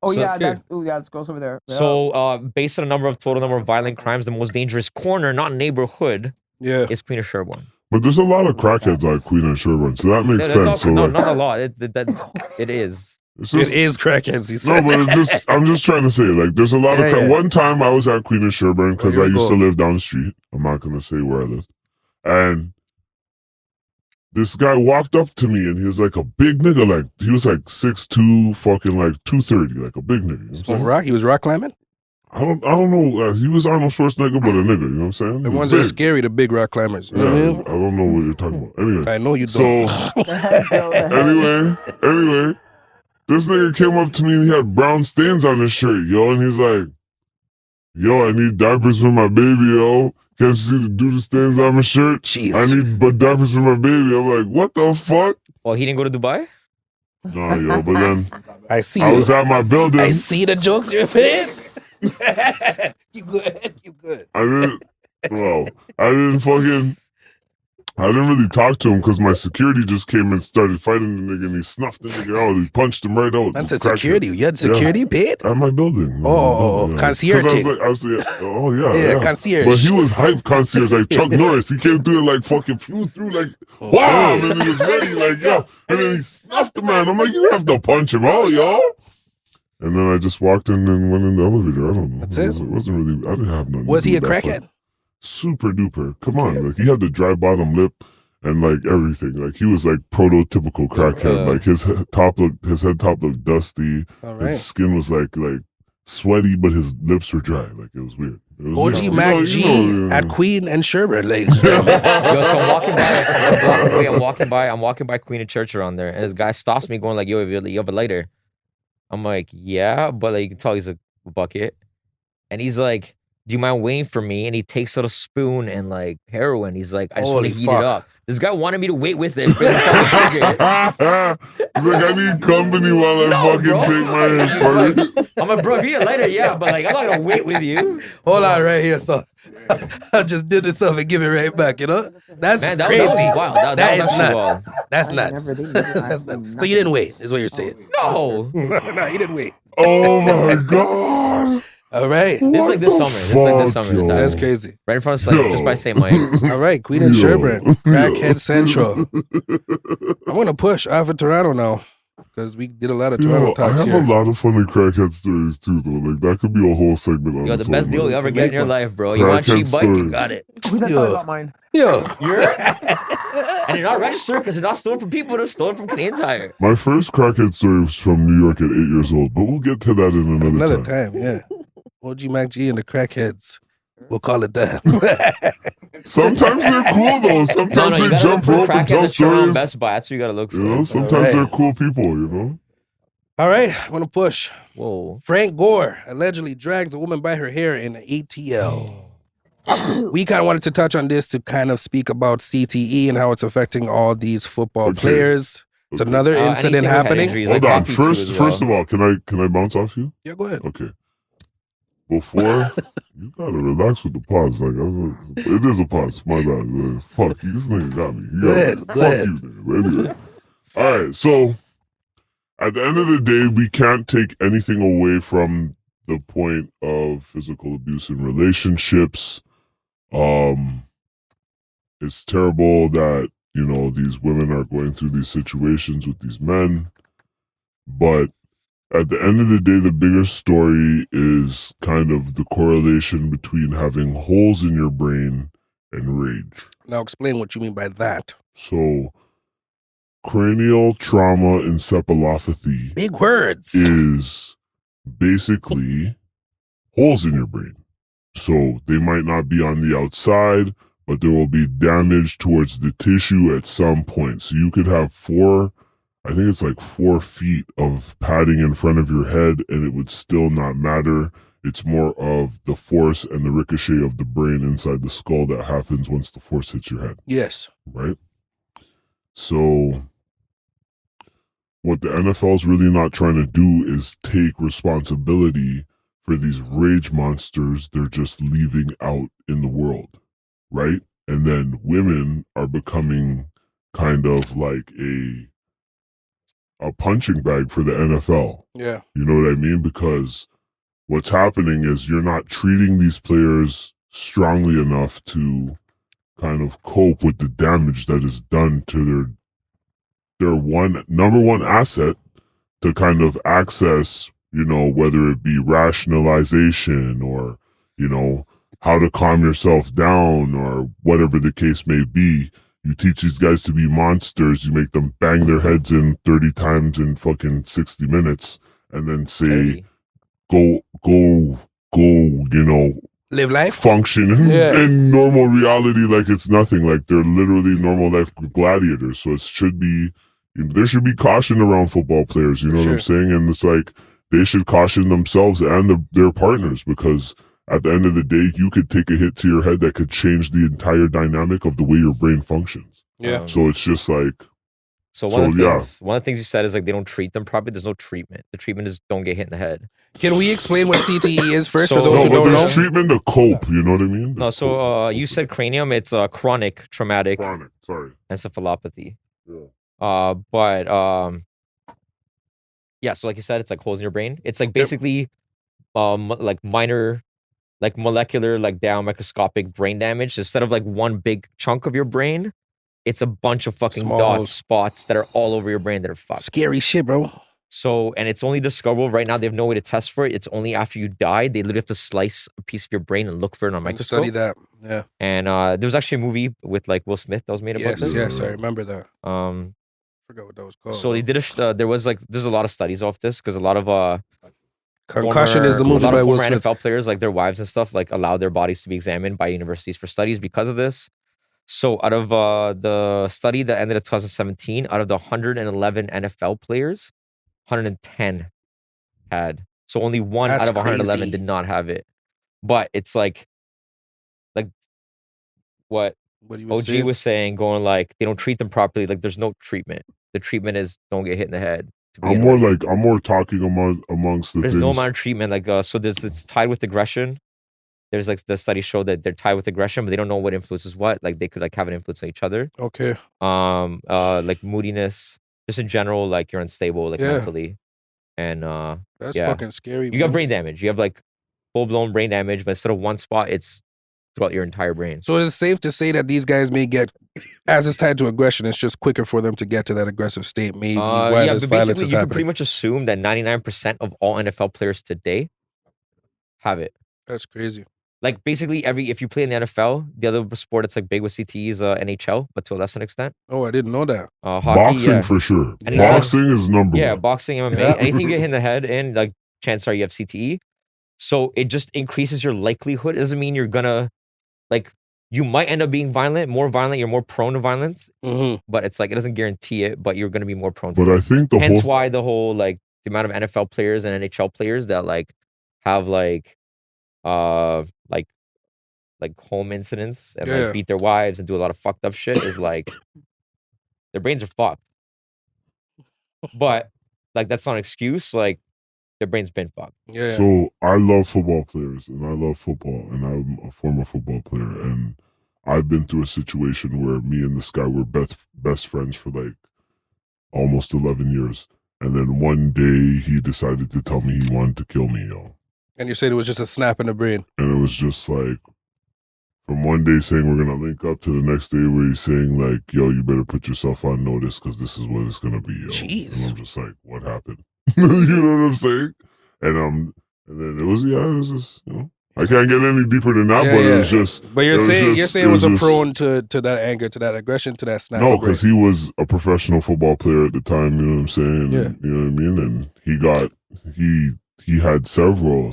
Oh So- yeah, that's goes over there. Yeah. So based on the total number of violent crimes, the most dangerous corner, not neighborhood, Yeah. is Queen of Sherbourne. But there's a lot of crackheads like Queen and Sherburne, so that makes That's sense. So no, like, not a lot. It is. it's just, It is crackheads. He no, said. but it's just I'm just trying to say, like, there's a lot Yeah, of yeah. One time I was at Queen and Sherburne because Here I we used go. to live down the street. I'm not gonna say where I lived, and this guy walked up to me and he was like a big nigga, like he was like 6'2", fucking like 230, like a big nigga. You know what I'm saying? Rock? He was rock climbing? I don't know. He was Arnold Schwarzenegger, but a nigga. You know what I'm saying? The He was ones that are big. scary, the big rock climbers. You Yeah, know what I mean? I don't know what you're talking about. Anyway, I know you so don't. anyway, this nigga came up to me and he had brown stains on his shirt, yo, and he's like, "Yo, I need diapers for my baby, yo. Can't you see the dude stains on my shirt? Jeez. I need diapers for my baby." I'm like, "What the fuck?" Well, he didn't go to Dubai. Nah, yo, but then I see I it. was at my building. I see the jokes you're playing. You good. You good. I didn't. Well, I didn't really talk to him because my security just came and started fighting the nigga and he snuffed the nigga out. He punched him right out. That's The a security. You had security paid? At my building. Oh, Yeah. concierge. 'Cause I was like, oh yeah. Yeah, concierge. But he was hype concierge like Chuck Norris. He came through and like fucking flew through like, wow, and he was ready like, yo. And then he snuffed the man. I'm like, you don't have to punch him out, yo. And then I just walked in and went in the elevator. I don't know. That's it? Wasn't really, I didn't have nothing. Was to he do a with that crackhead? fight. Super duper. Come on. Like he had the dry bottom lip and like everything. Like he was like prototypical crackhead. Like his head top looked dusty. All right. His skin was like sweaty, but his lips were dry. Like it was weird. It was OG weird. Mac You G know, at Queen and Sherburne, ladies and gentlemen. Yo, so I'm walking by. I'm walking by Queen of Church around there, and this guy stops me, going like, "Yo, you have a lighter?" I'm like, yeah, but like you can tell he's a bucket. And he's like, do you mind waiting for me? And he takes out a spoon and like heroin. He's like, I just want to Holy heat it fuck. up. This guy wanted me to wait with him for the fucking bucket. He's like, I need company while I No, fucking bro. take my Like, party. I'm like, bro, if you need a lighter, yeah, but like, I'm not gonna wait with you. Hold on right here, so I'll just do this up and give it right back, you know? That's Man, that crazy. was wild. That That was is actually nuts. wild. That's I nuts. never- they never That's asked nuts. me So you didn't wait, is what you're saying. No. No, you didn't wait. Oh my god. All right. This is like this summer. This is like this summer. This yo? That's happened. crazy. Right in front of like, just by St. Mike's. All right, Queen and Yo. Sherburne, Crackhead Yo. Central. I'm gonna push Alpha Toronto now because we did a lot of Yo, Toronto I talks have here. a lot of funny crackhead stories too, though. Like that could be a whole segment on Yo, its the best own, deal man. you ever Make get in your one. life, bro. You want a Crackhead cheap bike? You stories. got it. Oh, that's Yo. all about mine. Yo, And they're not registered because they're not stolen from people. They're stolen from Canadian Tire. My first crackhead story was from New York at 8 years old, but we'll get to that in another time. yeah. OG Mac G and the Crackheads. We'll call it that. Sometimes they're cool though. No, Sometimes you they gotta look jump for rope and crackheads tell that show on stories. Best Buy. That's what you gotta look for. You know, sometimes Alright. they're cool people. You know. All right, I'm gonna push. Whoa. Frank Gore allegedly drags a woman by her hair in an ATL. We kind of wanted to touch on this to kind of speak about CTE and how it's affecting all these football Okay. players. It's Okay. another Anything incident with head happening. injuries, Hold like on. hockey too First, as well. first of all, can I bounce off you? Yeah, go ahead. Okay. Before you gotta relax with the pause. Like it is a pause. My bad. Fuck, this nigga got me. He Go got me. ahead, go Fuck ahead. you, nigga. But anyway. All right. So at the end of the day, we can't take anything away from the point of physical abuse in relationships. It's terrible that these women are going through these situations with these men, but at the end of the day, the bigger story is kind of the correlation between having holes in your brain and rage. Now explain what you mean by that. So, cranial trauma encephalopathy Big words. is basically holes in your brain. So, they might not be on the outside, but there will be damage towards the tissue at some point. So, you could have 4 feet of padding in front of your head and it would still not matter. It's more of the force and the ricochet of the brain inside the skull that happens once the force hits your head, Yes. right? So what the NFL's really not trying to do is take responsibility for these rage monsters they're just leaving out in the world, right? And then women are becoming kind of like a punching bag for the NFL. Yeah. You know what I mean? Because what's happening is you're not treating these players strongly enough to kind of cope with the damage that is done to their number one asset to kind of access, whether it be rationalization or, how to calm yourself down or whatever the case may be. You teach these guys to be monsters. You make them bang their heads in 30 times in fucking 60 minutes and then say, 30. go, Live life. function Yeah. in normal reality like it's nothing. Like they're literally normal life gladiators. So there should be caution around football players. You know what I'm saying? And it's like they should caution themselves and their partners, because at the end of the day, you could take a hit to your head that could change the entire dynamic of the way your brain functions. Yeah. So it's just like, One of the things you said is like they don't treat them properly. There's no treatment. The treatment is don't get hit in the head. Can we explain what CTE is first So- for those no, who but don't there's know? treatment to cope. You know what I mean? No, so you said cranium. It's chronic traumatic Chronic. Sorry. encephalopathy. Yeah. Yeah. So like you said, it's like holes in your brain. It's like basically, like minor, like molecular, like down microscopic brain damage. Instead of like one big chunk of your brain, it's a bunch of fucking Small dots, holes. spots that are all over your brain that are fucked. Scary shit, bro. So, and it's only discoverable right now. They have no way to test for it. It's only after you die. They literally have to slice a piece of your brain and look for it on a And microscope. study that. Yeah. And there was actually a movie with like Will Smith that was made about Yes, this. yes, I remember that. Um, Forgot what that was called. so they did there's a lot of studies off this because a lot of Concussion is the a movie lot by of Will former Smith. NFL players, like their wives and stuff, like allow their bodies to be examined by universities for studies because of this. So out of the study that ended in 2017, out of the 111 NFL players, 110 had. So only one That's out of 111 crazy. did not have it. But it's like what What he was OG saying. was saying, going like they don't treat them properly. Like there's no treatment. The treatment is don't get hit in the head. To I'm begin more with. like I'm more talking amongst the There's things. no amount of treatment. Like so, it's tied with aggression. There's like the studies show that they're tied with aggression, but they don't know what influences what. Like they could like have an influence on each other. Okay. Like moodiness, just in general, like you're unstable, like Yeah. mentally, and That's yeah. fucking scary. You got brain damage. You have like full blown brain damage, but instead of one spot, it's throughout your entire brain. So it's safe to say that these guys may get, as it's tied to aggression, it's just quicker for them to get to that aggressive state. Maybe while Yeah, this but violence basically, is you can happening. pretty much assume that 99% of all NFL players today have it. That's crazy. Like basically, if you play in the NFL, the other sport that's like big with CTE is NHL, but to a lesser extent. Oh, I didn't know that. Hockey, Boxing yeah. for sure. Anything- Boxing is number Yeah, one. boxing, MMA, Yeah. anything you get hit in the head, and like chances are you have CTE. So it just increases your likelihood. It doesn't mean you're gonna like. You might end up being violent, more violent. You're more prone to violence, Mm-hmm. but it's like it doesn't guarantee it. But you're gonna be more prone. But to I it. think the Hence whole why the whole like the amount of NFL players and NHL players that like have like home incidents and Yeah. like beat their wives and do a lot of fucked up shit is like their brains are fucked. But like that's not an excuse. Like their brain's been fucked. Yeah. So I love football players and I love football and I'm a former football player and I've been through a situation where me and this guy were best friends for like almost 11 years. And then one day he decided to tell me he wanted to kill me, yo. And you said it was just a snap in the brain. And it was just like from one day saying we're going to link up to the next day where he's saying like, yo, you better put yourself on notice because this is what it's going to be, yo. Jeez. And I'm just like, what happened? You know what I'm saying? And then it was just, you know, I can't get any deeper than that, Yeah, but yeah. it was just. But you're it was saying just- it was a just- prone to that anger, to that aggression, to that snap. No, in the brain. because he was a professional football player at the time. You know what I'm saying? Yeah. You know what I mean? And he had several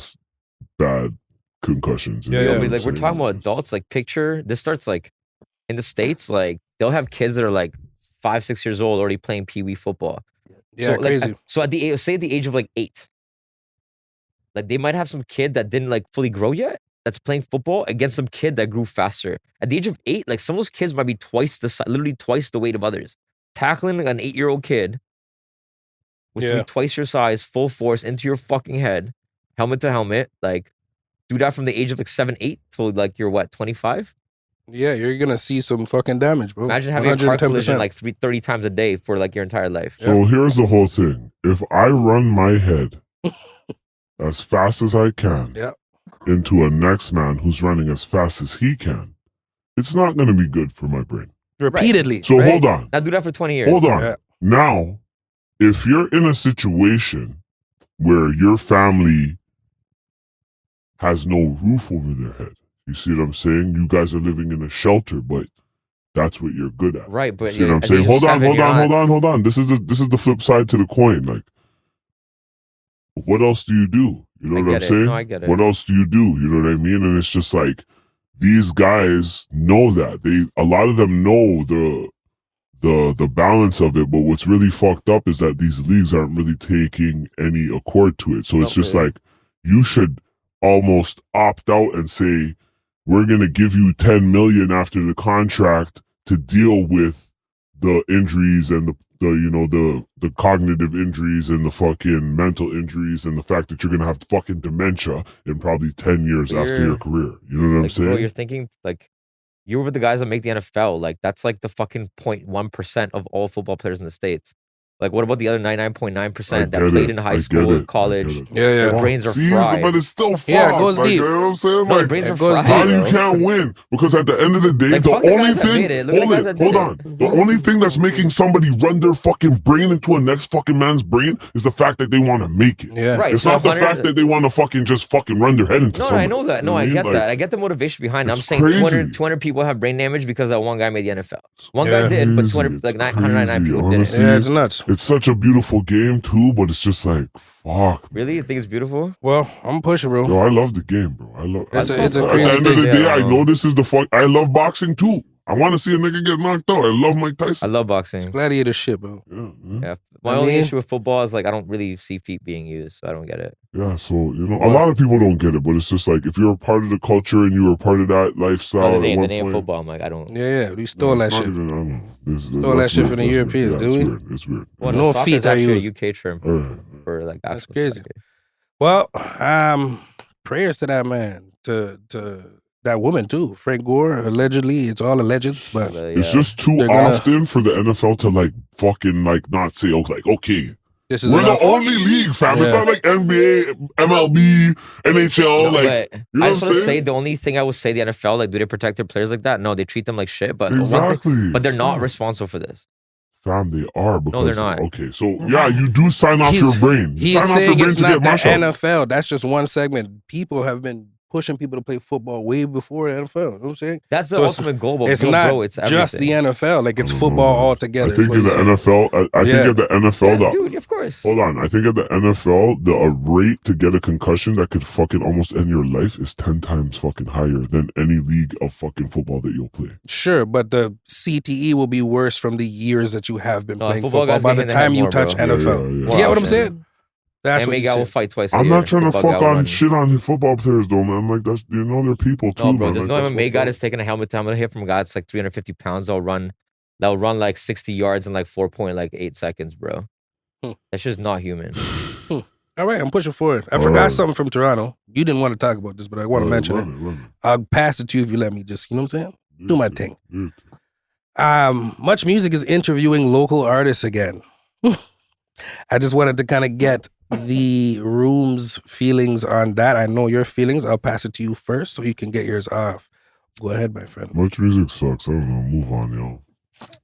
bad concussions. Yeah, you know yeah. what But I'm like we're saying? talking about adults. Like picture this starts like in the States. Like they'll have kids that are like 5-6 years old already playing Pee Wee football. Yeah, so, like, crazy. so at the age of like 8, like they might have some kid that didn't like fully grow yet that's playing football against some kid that grew faster. At the age of 8, like some of those kids might be literally twice the weight of others. Tackling an 8-year-old kid with Yeah. something twice your size, full force into your fucking head, helmet to helmet, like do that from the age of like 7, 8 till like you're what, 25? Yeah, you're gonna see some fucking damage, bro. Imagine having a car 110%. collision like 30 times a day for like your entire life. So here's the whole thing. If I run my head as fast as I can Yeah. into a next man who's running as fast as he can, it's not going to be good for my brain. repeatedly. So right? hold on. Now do that for 20 years. Hold on. Yeah. Now, if you're in a situation where your family has no roof over their head, you see what I'm saying? You guys are living in a shelter, but that's what you're good at. Right, but See what I'm at the saying? age of 7, Hold on. This is the flip side to the coin. Like, what else do you do? You know I what I'm get it. saying? No, I get it. What else do you do? You know what I mean? And it's just like these guys know that. A lot of them know the balance of it, but what's really fucked up is that these leagues aren't really taking any accord to it. So it's just Okay. like you should almost opt out and say, we're gonna give you 10 million after the contract to deal with the injuries and the cognitive injuries and the fucking mental injuries and the fact that you're gonna have fucking dementia in probably 10 years But after you're- your career. You know what I'm Like, bro, saying? you're thinking like you were with the guys that make the NFL. Like that's like the fucking 0.1% of all football players in the States. Like what about the other 99.9% that I get played it. in I high get school, it. I college? get it. Yeah, yeah. Their brains are See, fried. but it's still fucked. Yeah, it goes like, deep. You know what I'm saying? No, like, the brains it are goes fried. deep. how do you bro. can't win? Because at the end of the day, Like, the fuck the only guys that thing, made it. Look at the guys that did hold it. on. The only thing that's making somebody run their fucking brain into a next fucking man's brain is the fact that they want to make it. Yeah. Right. It's so not the 100 fact that they want to fucking just fucking run their head into No, somebody. I know that. You No, what I mean? get Like, that. I get the motivation behind it. I'm it's saying crazy. 200 people have brain damage because that one guy made the NFL. One Yeah. guy did, but Crazy. 200, like It's 999 crazy, people honestly. didn't. Yeah, it's nuts. It's such a beautiful game too, but it's just like, fuck. Really? You think it's beautiful? Well, I'm pushing, bro. Yo, I love the game, bro. I love It's a At the crazy end of the thing. day, Yeah, I know this is the fuck. I love boxing too. I want to see a nigga get knocked out. I love Mike I Tyson. love boxing. Gladiator shit, bro. Yeah. My only issue with football is like I don't really see feet being used, so I don't get it. Yeah, so a lot of people don't get it, but it's just like if you're a part of the culture and you were a part of that lifestyle. Oh, the at name one of point, football. I'm like, I don't. Yeah, we stole that shit. Stole that shit from the Europeans, did we? It's weird. Well, No soccer feet is are actually used. a UK term for like actual That's crazy. soccer. Well, prayers to that man, to that woman too. Frank Gore, allegedly. It's all alleged, but It's just too They're gonna- often for the NFL to like fucking like not say, okay, this is we're enough. the only league, fam. It's Yeah. not like NBA, MLB, NHL. No, like, but you know I what just I'm want to say saying? the only thing I would say the NFL, like, do they protect their players like that? No, they treat them like shit. But one Exactly. thing, but they're not Fam. responsible for this. Fam, they are because they're not. okay, so yeah, you do sign off your brain. You He's sign off your saying brain it's to not get the mashed up. NFL. That's just one segment. People have been pushing people to play football way before the NFL. You know what I'm saying? That's the So it's- ultimate goal. But It's yo, not bro, it's everything. just the NFL. Like it's I don't football know. altogether. I think in the NFL, I think Yeah. at the NFL, Yeah, the, dude, of course. hold on, I think at the NFL, the rate to get a concussion that could fucking almost end your life is 10 times fucking higher than any league of fucking football that you'll play. Sure, but the CTE will be worse from the years that you have been No, playing football football guys by get the hit in the time head you more, touch bro. NFL. Yeah, Do you yeah. get what I'm Wow, saying? That's what NBA you guy will said. fight twice a I'm year. not trying to Football fuck guy will on run. shit on football players though, man. Like that's they're people too, No, bro, man. there's Like, no that's MMA guy football. that's taking a helmet hit from a guy that's like 350 pounds. They'll run like 60 yards in like 4.8 seconds, bro. Hmm. That's just not human. All right, I'm pushing forward. I All forgot right. something from Toronto. You didn't want to talk about this, but I want to mention it. Run I'll pass it to you if you let me just, you know what I'm saying? it. Do my thing. Yeah. Much Music is interviewing local artists again. I just wanted to kind of get the room's feelings on that. I know your feelings. I'll pass it to you first so you can get yours off. Go ahead, my friend. Much music sucks. I don't know. Move on, yo.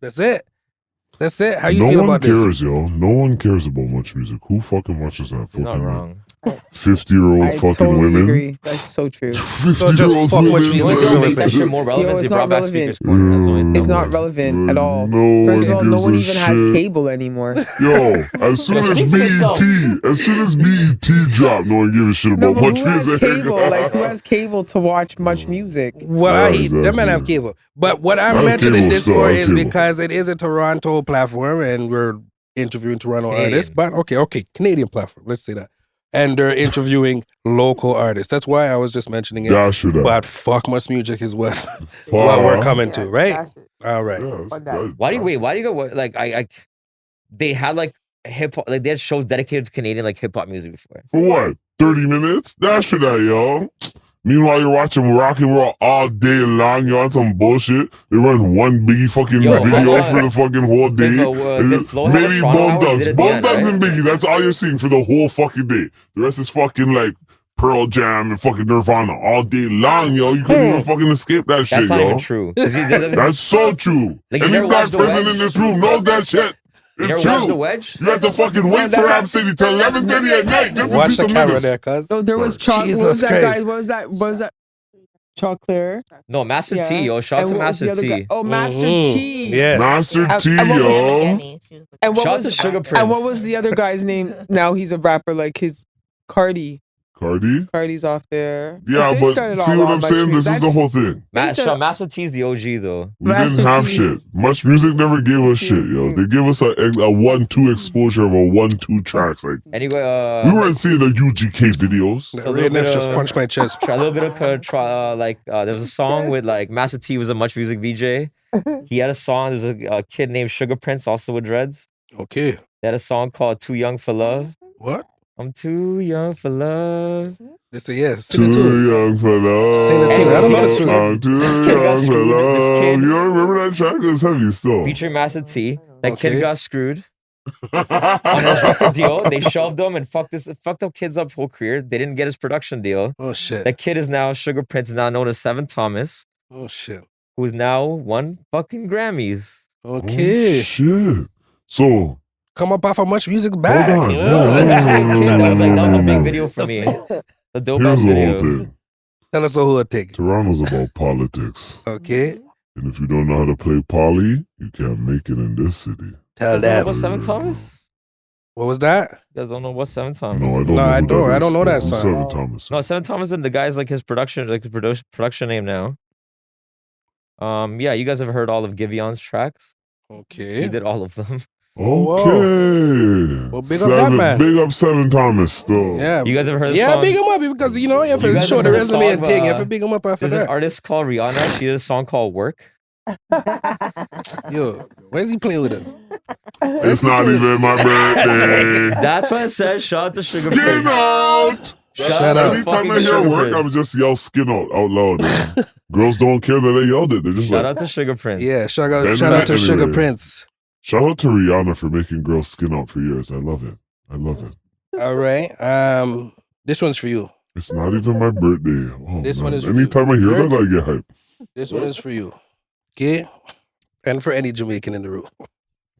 That's it. That's it. How you no feel one about cares, this? yo. No one cares about much music. Who fucking watches that? He's not Fucking wrong. 50-year-old I fucking totally women. agree. That's so true. 50-year-old fuck Much women. The Music only thing is that only makes that fake. shit more relevant Yo, is it's they brought not back relevant. Speaker's Corner. That's the only It's thing. not relevant at all. No First of one all, no gives one a even has shit. cable anymore. Yo, as soon Yo, as speak for yourself. BET dropped, no one gives a shit No, about but much who has music. cable? Like, who has cable to watch Much Music? What Yeah, that exactly. man have cable. But what I I'm have mentioning cable this still, for I have is cable. because it is a Toronto platform and we're interviewing Toronto Canadian. artists. But okay, Canadian platform. Let's say that. And they're interviewing local artists. That's why I was just mentioning it. Yeah, should have. But fuck Much Music is what we're coming to, right? All right. Why do you go? Like, they had like hip hop, like they had shows dedicated to Canadian like hip hop music before. For what? 30 minutes? That should have, yo. Meanwhile, you're watching Rock and Roll all day long. You're on some bullshit. They run one biggie fucking Yo, video hold on. for the fucking whole day. Did Flo have a Maybe Toronto Bone hour? He Thugs. did at the Bone end, Thugs right? and Biggie. That's all you're seeing for the whole fucking day. The rest is fucking like Pearl Jam and fucking Nirvana all day long, yo. You couldn't even fucking escape that shit, That's not yo. even true. That's so true. Like, you Any never black watched The person Wedge? in this room knows that shit. You It's never watched The true. Wedge? You have to fucking wait for Rap City till 11:30 at night just to Watch see the some camera niggas. there, cuz. No, there was Sorry. Chalk. What Jesus was that Christ. guy? What was that? Chocolate. No, Master T, yo. Shout out to And what was the Master other guy? T. Oh, Master Mhm. T. Yes. Master And- T, and what was- yo. And what Shout out was to Sugar Prince. And what was the other guy's name? Now he's a rapper. Like his Cardi. Cardi? Cardi's off there. Yeah, They but started see all what on I'm Much saying? Music. This is the That's- whole thing. Master T's the OG though. We Master didn't have T. shit. Much Music never gave us T shit, is yo. T. They give us a 1-2 exposure of a 1-2 tracks. Like Anyway, we weren't seeing the UGK videos. That So a Ray little Neff bit just of- punched my chest. try a little bit of there was a song with like Master T was a Much Music VJ. He had a song. There's a kid named Sugar Prince also with dreads. Okay. They had a song called Too Young for Love. What? I'm too young for love. They say yes. Sing it to Too him. young for love. Sing it to him. I don't know the tune. I'm too This kid got young for screwed. This love. kid- You don't remember that track? It was heavy still. Featuring Master T. That Okay. kid got screwed. On his record deal, they shoved him and fucked up kid's up whole career. They didn't get his production deal. Oh shit. That kid is now Sugar Prince, is now known as Seven Thomas, Oh shit. who is now won fucking Grammys. Okay. Oh, shit. So, Come up off of Much Music back. on. You No, know? no, That was a big no. video for me. A dope here's ass the whole video. thing. Tell us the whole thing. Toronto's about politics. Okay. And if you don't know how to play poly, you can't make it in this city. Tell You don't know them. what Seven Thomas? What was that? You guys don't know what Seven Thomas? No, I don't No, know. I who don't. That I don't is. know that Who's song. Seven Thomas. No, Seven Thomas and the guy's like his production name now. Yeah, you guys have heard all of Givion's tracks? He Okay. did all of them. Okay. Well, big up that man. Big up Seven Thomas, though. Yeah. You guys ever heard the Yeah, song? big him up because you know you have You to guys show ever the heard the resume song, and thing. You have to big him up after There's an that. artist called Rihanna. She did a song called Work. Yo, why is he playing with us? It's not even my birthday. That's why I said shout out to Sugar Skin Prince. out. Shut up. Anytime I hear work, I would just yell skin out loud. Girls don't care that I yelled it. They're just Shout like, out to Sugar Prince. Yeah, shout out Anyway. to Sugar Prince. shout out to Rihanna for making girls skin out for years. I love it. I love it. All right. This one's for you. It's not even my birthday. Oh, This man. one is for Anytime you. I hear that, I get hyped. This one is for you. Okay? And for any Jamaican in the room.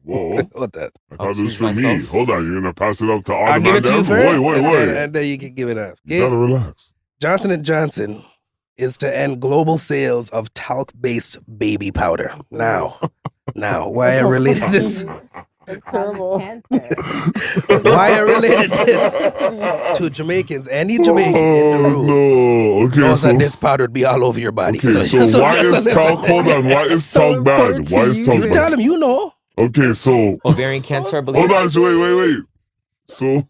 Whoa. What that? I I'll thought it was choose for me. myself. Hold on. You're going to pass it up to all I'll the give it to you man first. down? Wait. And then you can give it up. You Okay? got to relax. Johnson & Johnson is to end global sales of talc-based baby powder. Now, why I related this? That's terrible. Why I related this to Jamaicans? Any Jamaican in the room No. Okay, knows so, that this powder would be all over your body. okay, so why is talc, hold on, why is So talc bad? important to Why is use talc You bad? tell him you know. Okay, so, Ovarian cancer, I believe. hold on, wait. So,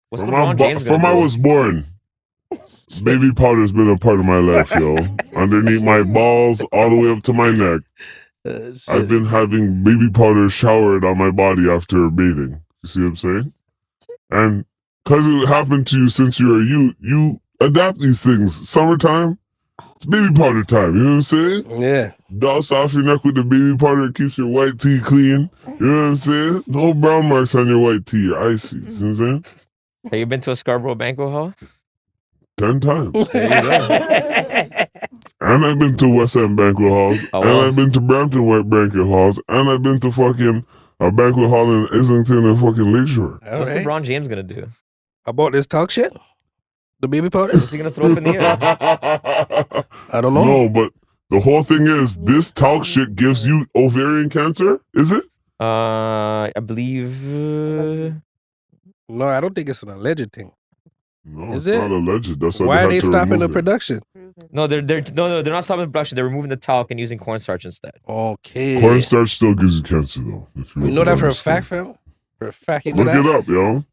What's from LeBron James gonna I do? was born, baby powder's been a part of my life, yo. Underneath my balls, all the way up to my neck. Shit. I've been having baby powder showered on my body after bathing. You see what I'm saying? And because it happened to you since you were you adapt these things. Summertime, it's baby powder time. You know what I'm saying? Yeah. Douse off your neck with the baby powder. It keeps your white tea clean. You know what I'm saying? No brown marks on your white tea. You're icy. You see what I'm saying? Have you been to a Scarborough banquet hall? 10 times. There you go. And I've been to West End banquet halls. Oh, and wow. I've been to Brampton White banquet halls. And I've been to fucking a banquet hall in Islington and fucking Lakeshore. All What's right. LeBron James gonna do? About this talk shit? The baby powder? What's he gonna throw up in the air? I don't know. No, but the whole thing is this talc shit gives you ovarian cancer? Is it? I believe. No, I don't think it's an alleged thing. No, Is it's it? not alleged. That's why, Why are had they to stopping the remove it. production? No, they're not stopping the production. They're removing the talc and using cornstarch instead. Okay. Cornstarch still gives you cancer, though. If You know that for a fact, understand. fam? For a fact, you know Look that? it up, yo.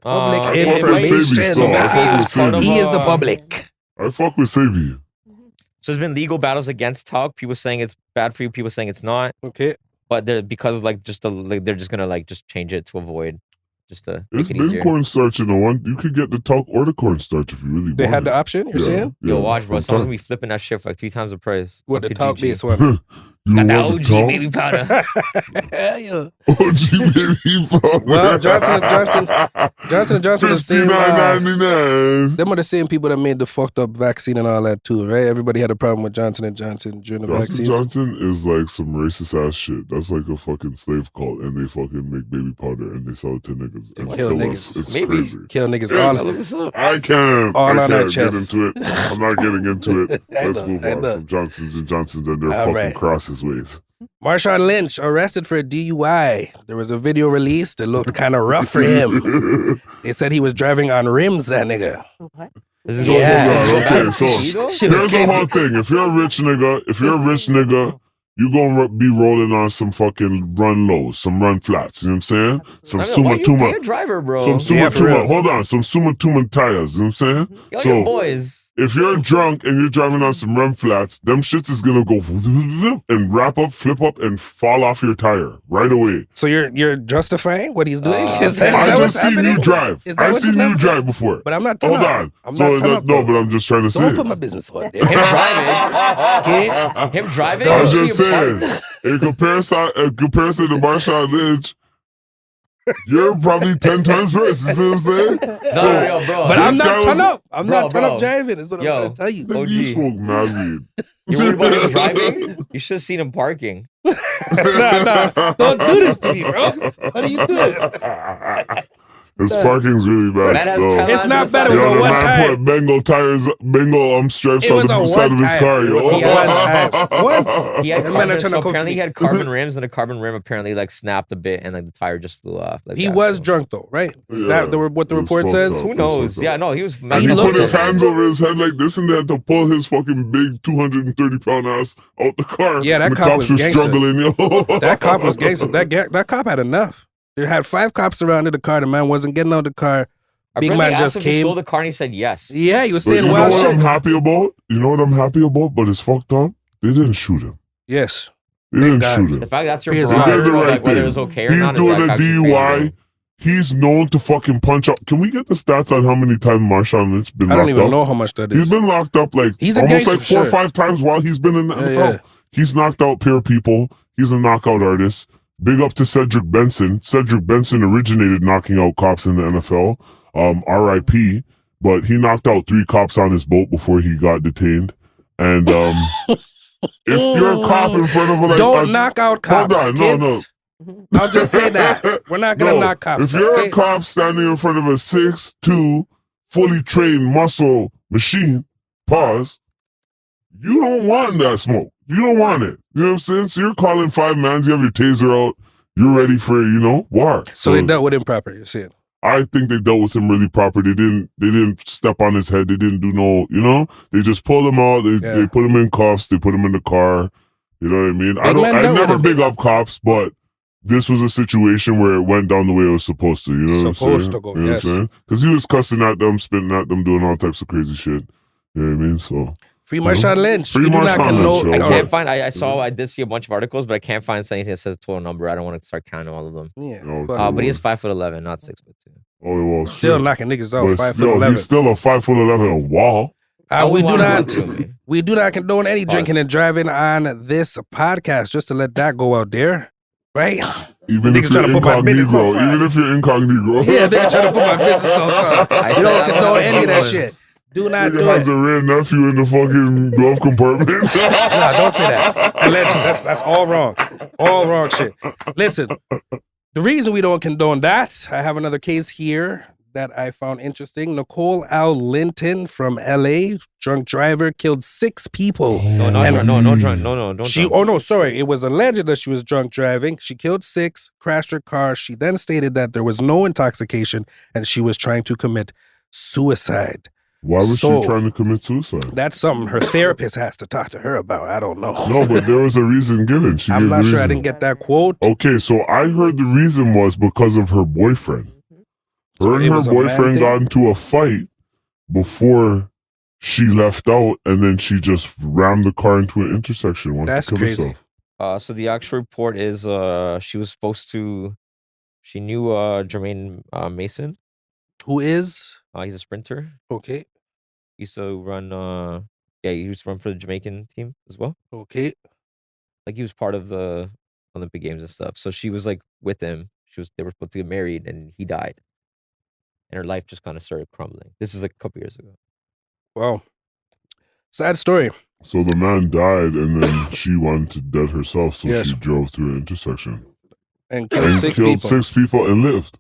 Public it might- information. so I fuck with part of, Sabi. He is the uh, public. I fuck with Sabi. So there's been legal battles against talc. People saying it's bad for you. People saying it's not. Okay. But they're because like just they're just gonna like just change it to avoid, just to make It's it been easier. cornstarch in the one. You could get the talc or the cornstarch if you really They want had the it. option, you're saying? Yo, watch, bro. from Someone's talc. gonna be flipping that shit for like 3 times the price. With the Fuck talk Kijiji. based one. You Got the want OG talc? baby powder. Yeah. OG baby powder. Well, Johnson & Johnson is the same. $59.99. Them are the same people that made the fucked up vaccine and all that too, right? Everybody had a problem with Johnson & Johnson during the vaccines. Johnson is like some racist ass shit. That's like a fucking slave cult, and they fucking make baby powder and they sell it to niggas and kill kill niggas. us. It's Maybe. crazy. Kill niggas Yeah, all. Look this up. I can't. All I on our can't get chest. into it. I'm not getting into it. I Let's know, move I on know. from Johnsons & Johnsons and their All fucking right. crosses ways. Marshawn Lynch arrested for a DUI. There was a video released that looked kind of rough for him. They said he was driving on rims, that nigga. This is Yeah. Hold on, okay, so Shit was here's the crazy. whole thing. If you're a rich nigga, you gonna be rolling on some fucking run lows, some run flats. You know what I'm saying? Some Suma Pay Tuma. a driver, bro. Some Suma Yeah, for real. Tuma. Hold on. Some Suma Tuma tires. You know what I'm saying? Yo, So- your boys. If you're drunk and you're driving on some run flats, them shits is gonna go and wrap up, flip up, and fall off your tire right away. So you're justifying what he's doing? Is I that just what's seen happening? you drive. Is that I what's seen you happening? drive before. But I'm not. Hold turn up. on. I'm So not. turn up, no, though. but I'm just trying to say. Don't put my business on there. Him driving. Okay. Him driving. Don't I'm you just see him saying. In comparison to Marshawn Lynch, you're probably 10 times worse. You see what I'm saying? No, yo, bro. But This I'm guy not was- turn up. I'm Bro, not turn up bro. driving. Is what I'm Yo. trying to tell you. Nigga, you OG. smoke mad weed. You're worried about him driving? You should have seen him parking. Nah. Don't do this to me, bro. What are you doing? His parking's really bad. Man has still. talent. It's not bad. It Yo, was a the one man time. put Bengal tires, Bengal stripes It on was the a side one of his time. car, It yo. was a one time. Once. He had That man carbon, are trying so to cook apparently me. he had carbon rims, and the carbon rim apparently like snapped a bit, and like the tire just flew off. Like He that, was so. drunk though, right? Is Yeah, that what the it was report fucked says? up. Who knows? Yeah, no, he was And messed he up. put with his it. hands over his head like this, and they had to pull his fucking big 230-pound ass out the car. Yeah, that and the cop cops was were gangster. struggling, yo. That cop was gangster. That cop had enough. They had 5 cops surrounded the car. The man wasn't getting out of the car. Big Apparently man asked just if he came. stole the car, and he said yes. Yeah, he was But saying you know wild what shit. I'm happy about? You know what I'm happy about? But it's fucked up. They didn't shoot him. Yes. They Thank didn't God. shoot him. The fact that's your He is barometer They did the of, right like whether thing. it was okay or He's not. doing is, a like, actually DUI. crazy, He's known to fucking punch up. Can we get the stats on how many times Marshawn Lynch been I locked don't even up? know how much that He's is. been locked up like He's a almost gangster, like 4 or sure. 5 times while he's been in the NFL. Yeah. He's knocked out pure people. He's a knockout artist. Big up to Cedric Benson. Cedric Benson originated knocking out cops in the NFL. R.I.P. But he knocked out 3 cops on his boat before he got detained. And if you're a cop in front of Don't knock out cops, Hold on, kids. I'll just say that. We're not going to knock cops. If you're okay? a cop standing in front of a 6'2", fully trained muscle machine, pause, you don't want that smoke. You don't want it. You know what I'm saying? So you're calling 5 mans, you have your taser out, you're ready for, war. So they dealt with him proper, you're saying? I think they dealt with him really proper. They didn't step on his head. They didn't do no, they just pulled him out. They put him in cuffs. They put him in the car. You know what I mean? I never big up cops, but this was a situation where it went down the way it was supposed to. You know what I'm saying? Supposed to go, You know yes. what I'm saying? Because he was cussing at them, spitting at them, doing all types of crazy shit. You know what I mean? So Free Marshawn Lynch. Free We do not Marshawn condone. Lynch, yo. I can't find. I did see a bunch of articles, but I can't find anything that says total number. I don't want to start counting all of them. Yeah, No, fuck. But he is 5'11", not 6'2". Oh, well, Still shit. knocking niggas out. But 5'11". he's still a 5'11" wall. We do not. To me. We do not condone any drinking and driving on this podcast. Just to let that go out there, right? Even Niggas if you're trying to put my business on incognegro, fire. even if you're incognegro. Yeah, they trying to put my business on fire. I We said don't that condone one. any of that shit. Do not Nigga do has it. a rare nephew in the fucking glove compartment. Nah, don't say that. Allegedly, that's all wrong. All wrong shit. Listen, the reason we don't condone that, I have another case here that I found interesting. Nicole Al Linton from LA, drunk driver, killed 6 people. No, not And drunk. No, drunk. No, don't. She, drunk. oh no, sorry. It was alleged that she was drunk driving. She killed 6, crashed her car. She then stated that there was no intoxication and she was trying to commit suicide. Why was So- she trying to commit suicide? That's something her therapist has to talk to her about. I don't know. No, but there was a reason given. She I'm gave not the sure. I reason. didn't get that quote. Okay, so I heard the reason was because of her boyfriend. So Her it and her was a man boyfriend thing? got into a fight before she left out, and then she just rammed the car into an intersection. Wanted That's to kill crazy. herself. So the actual report is she was supposed to. She knew Jermaine Mason. Who is? He's a sprinter. Okay. He used to run. He used to run for the Jamaican team as well. Okay. Like he was part of the Olympic Games and stuff. So she was like with him. They were supposed to get married, and he died. And her life just kind of started crumbling. This is like a couple years ago. Wow. Sad story. So the man died, and then she wanted to dead herself, so Yes. she drove through an intersection And killed and 6 killed people. 6 people and lived.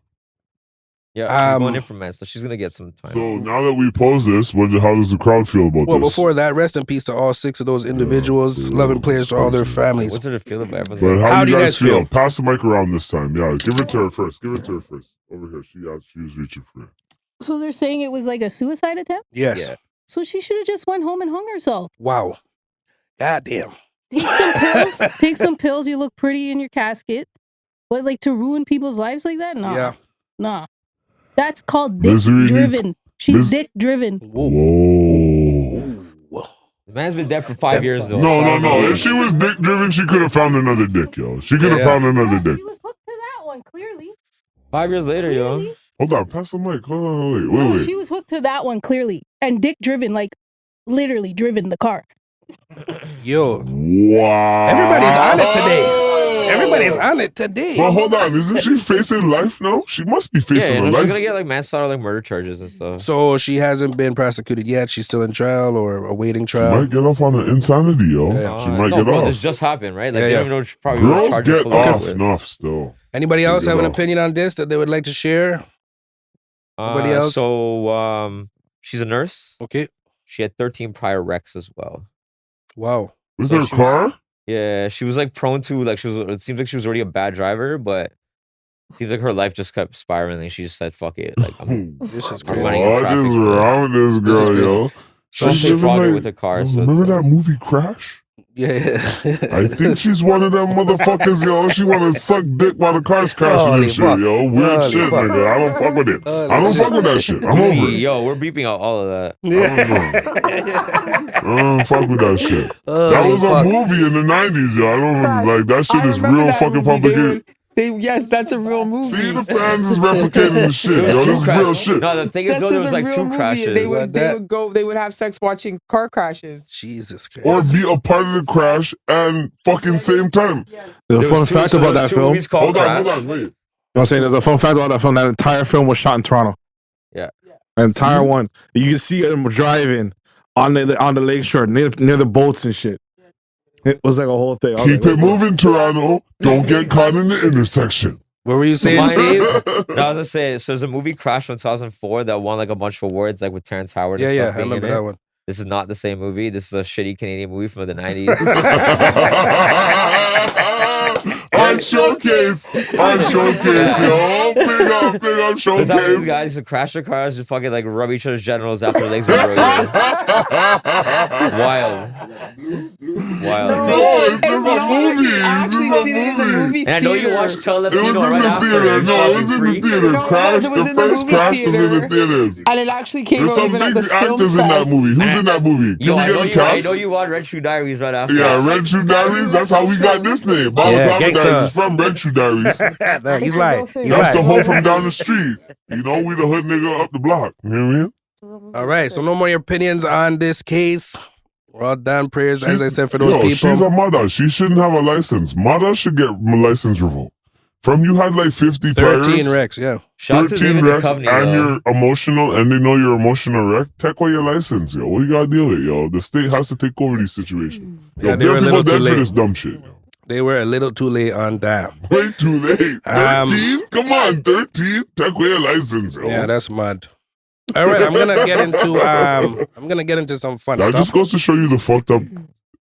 Yeah, she's going in for man, so she's gonna get some time. So now that we pose this, how does the crowd feel about Well, this? before that, rest in peace to all 6 of those individuals. Yeah, Loving players to all their crazy. families. What's there to feel about? Everyone's But gonna- how do you guys feel? Pass the mic around this time. Yeah, give it to her first. Give it to her first. Over here. She was reaching for it. So they're saying it was like a suicide attempt? Yes. Yeah. So she should have just went home and hung herself. Wow. God damn. Take some pills. Take some pills. You look pretty in your casket. But like to ruin people's lives like that? Nah. Yeah. Nah. That's called dick Misery needs- driven. She's mis- dick driven. Whoa. The man's been dead for 5 years though. No. If she was dick driven, she could have found another dick, yo. She could have Yeah. found another dick. She was hooked to that one, clearly. 5 years later, yo. Clearly. Hold on, pass the mic. Hold on, No, wait. she was hooked to that one, clearly. And dick driven, like literally driven the car. Yo. Wow. Everybody's on it today. Everybody's on it today. Well, hold on. Isn't she facing life now? She must be Yeah, facing you know, a she's life. gonna get like manslaughter, like murder charges and stuff. So she hasn't been prosecuted yet. She's still in trial or awaiting She trial. might get off on an insanity, yo. Yeah. She might no, get bro, off. this just happened, right? Like Yeah, they yeah. don't even know probably Girls charged her get fully off with. enough still. Anybody else Get have an off. opinion on this that they would like to share? Anybody else? So, she's a nurse. Okay. She had 13 prior wrecks as well. Wow. With So her she was- car? Yeah, she was like prone to like it seems like she was already a bad driver, but it seems like her life just kept spiraling. She just said, "Fuck it." Like This is I'm crazy. running in What traffic is today. wrong with this This is girl, crazy. yo? She don't She's pay living fraud like- with a car. So remember it's, that movie Crash? Yeah. I think she's one of them motherfuckers, yo. She want to suck dick while the car's crashing Holy and shit, fuck. yo. Weird Holy shit, fuck. nigga. I don't fuck with it. Holy I don't shit. fuck with that shit. I'm over it. Yo, we're beeping out all of that. I don't fuck with that shit. That Holy was fuck. a movie in the 90s, yo. I don't Crash. like that shit I is remember real that fucking movie. propaganda. Yes, that's a real movie. See, the fans is replicating the shit, There was yo. two This is real crashes. shit. No, the thing is, This though, there is was a like real two movie, crashes. and they would have sex watching car crashes. Jesus Or Christ. be a part of the crash and fucking same time. There's a There fun was two- fact so about there was that two film. movies called Hold on, Crash. hold on, wait. You know what I'm saying? There's a fun fact about that film. That entire film was shot in Toronto. Yeah. The entire one. You can see them driving on the lake shore near the boats and shit. It was like a whole thing. I was Keep like, it moving, Toronto. Don't get caught in the intersection. What were you saying, Mine- Steve? No, I was gonna say, so there's a movie Crash from 2004 that won like a bunch of awards, like with Terrence Howard. Yeah, and yeah, stuff I being in remember it. that one. This is not the same movie. This is a shitty Canadian movie from the 90s. On showcase, yo. Big up The time these showcase. guys used to crash their cars and fucking like rub each other's genitals after their legs were broken. Wild. Wild. No, it's just a movie. I actually It's just a seen it in the movie And I know you theater. watched Tell It was Latino in right the after. theater. you No, it was fucking in the freak. theater. No, it was. Crash, It was the in the first movie Crash was in the theater. theaters. And it actually came There's out some even at big the film actors in that fest. movie. Who's in that movie? Can Yo, we I get know the you. I cast? know you watched Red Shoe Diaries right after. Yeah, Red Shoe Diaries. That's how we got this name. Balaclava gangsta. Diaries is from Red Shoe Diaries. No, he's lying. He's That's the lying. hoe from down the street. You know, we the hood nigga up the block. You know what I mean? All right, so no more opinions on this case. We're all done. Prayers, as I said, for those Yo, people. she's a mother. She shouldn't have a license. Mother should get my license revoked. From you had like 50 13 priors, wrecks, yeah. Shout out to 13 David wrecks, Duchovny, and though. you're emotional, and they know you're emotional wreck. Take away your license, yo. What you gotta deal with, yo? The state has to take over these situations. Yo, Yeah, they were a people little too dead for late. this dumb shit, yo. They were a little too late on that. Way too late. 13? Come on, 13? Take away your license, yo. Yeah, that's mad. All right, I'm gonna get into some fun That stuff. just goes to show you the fucked up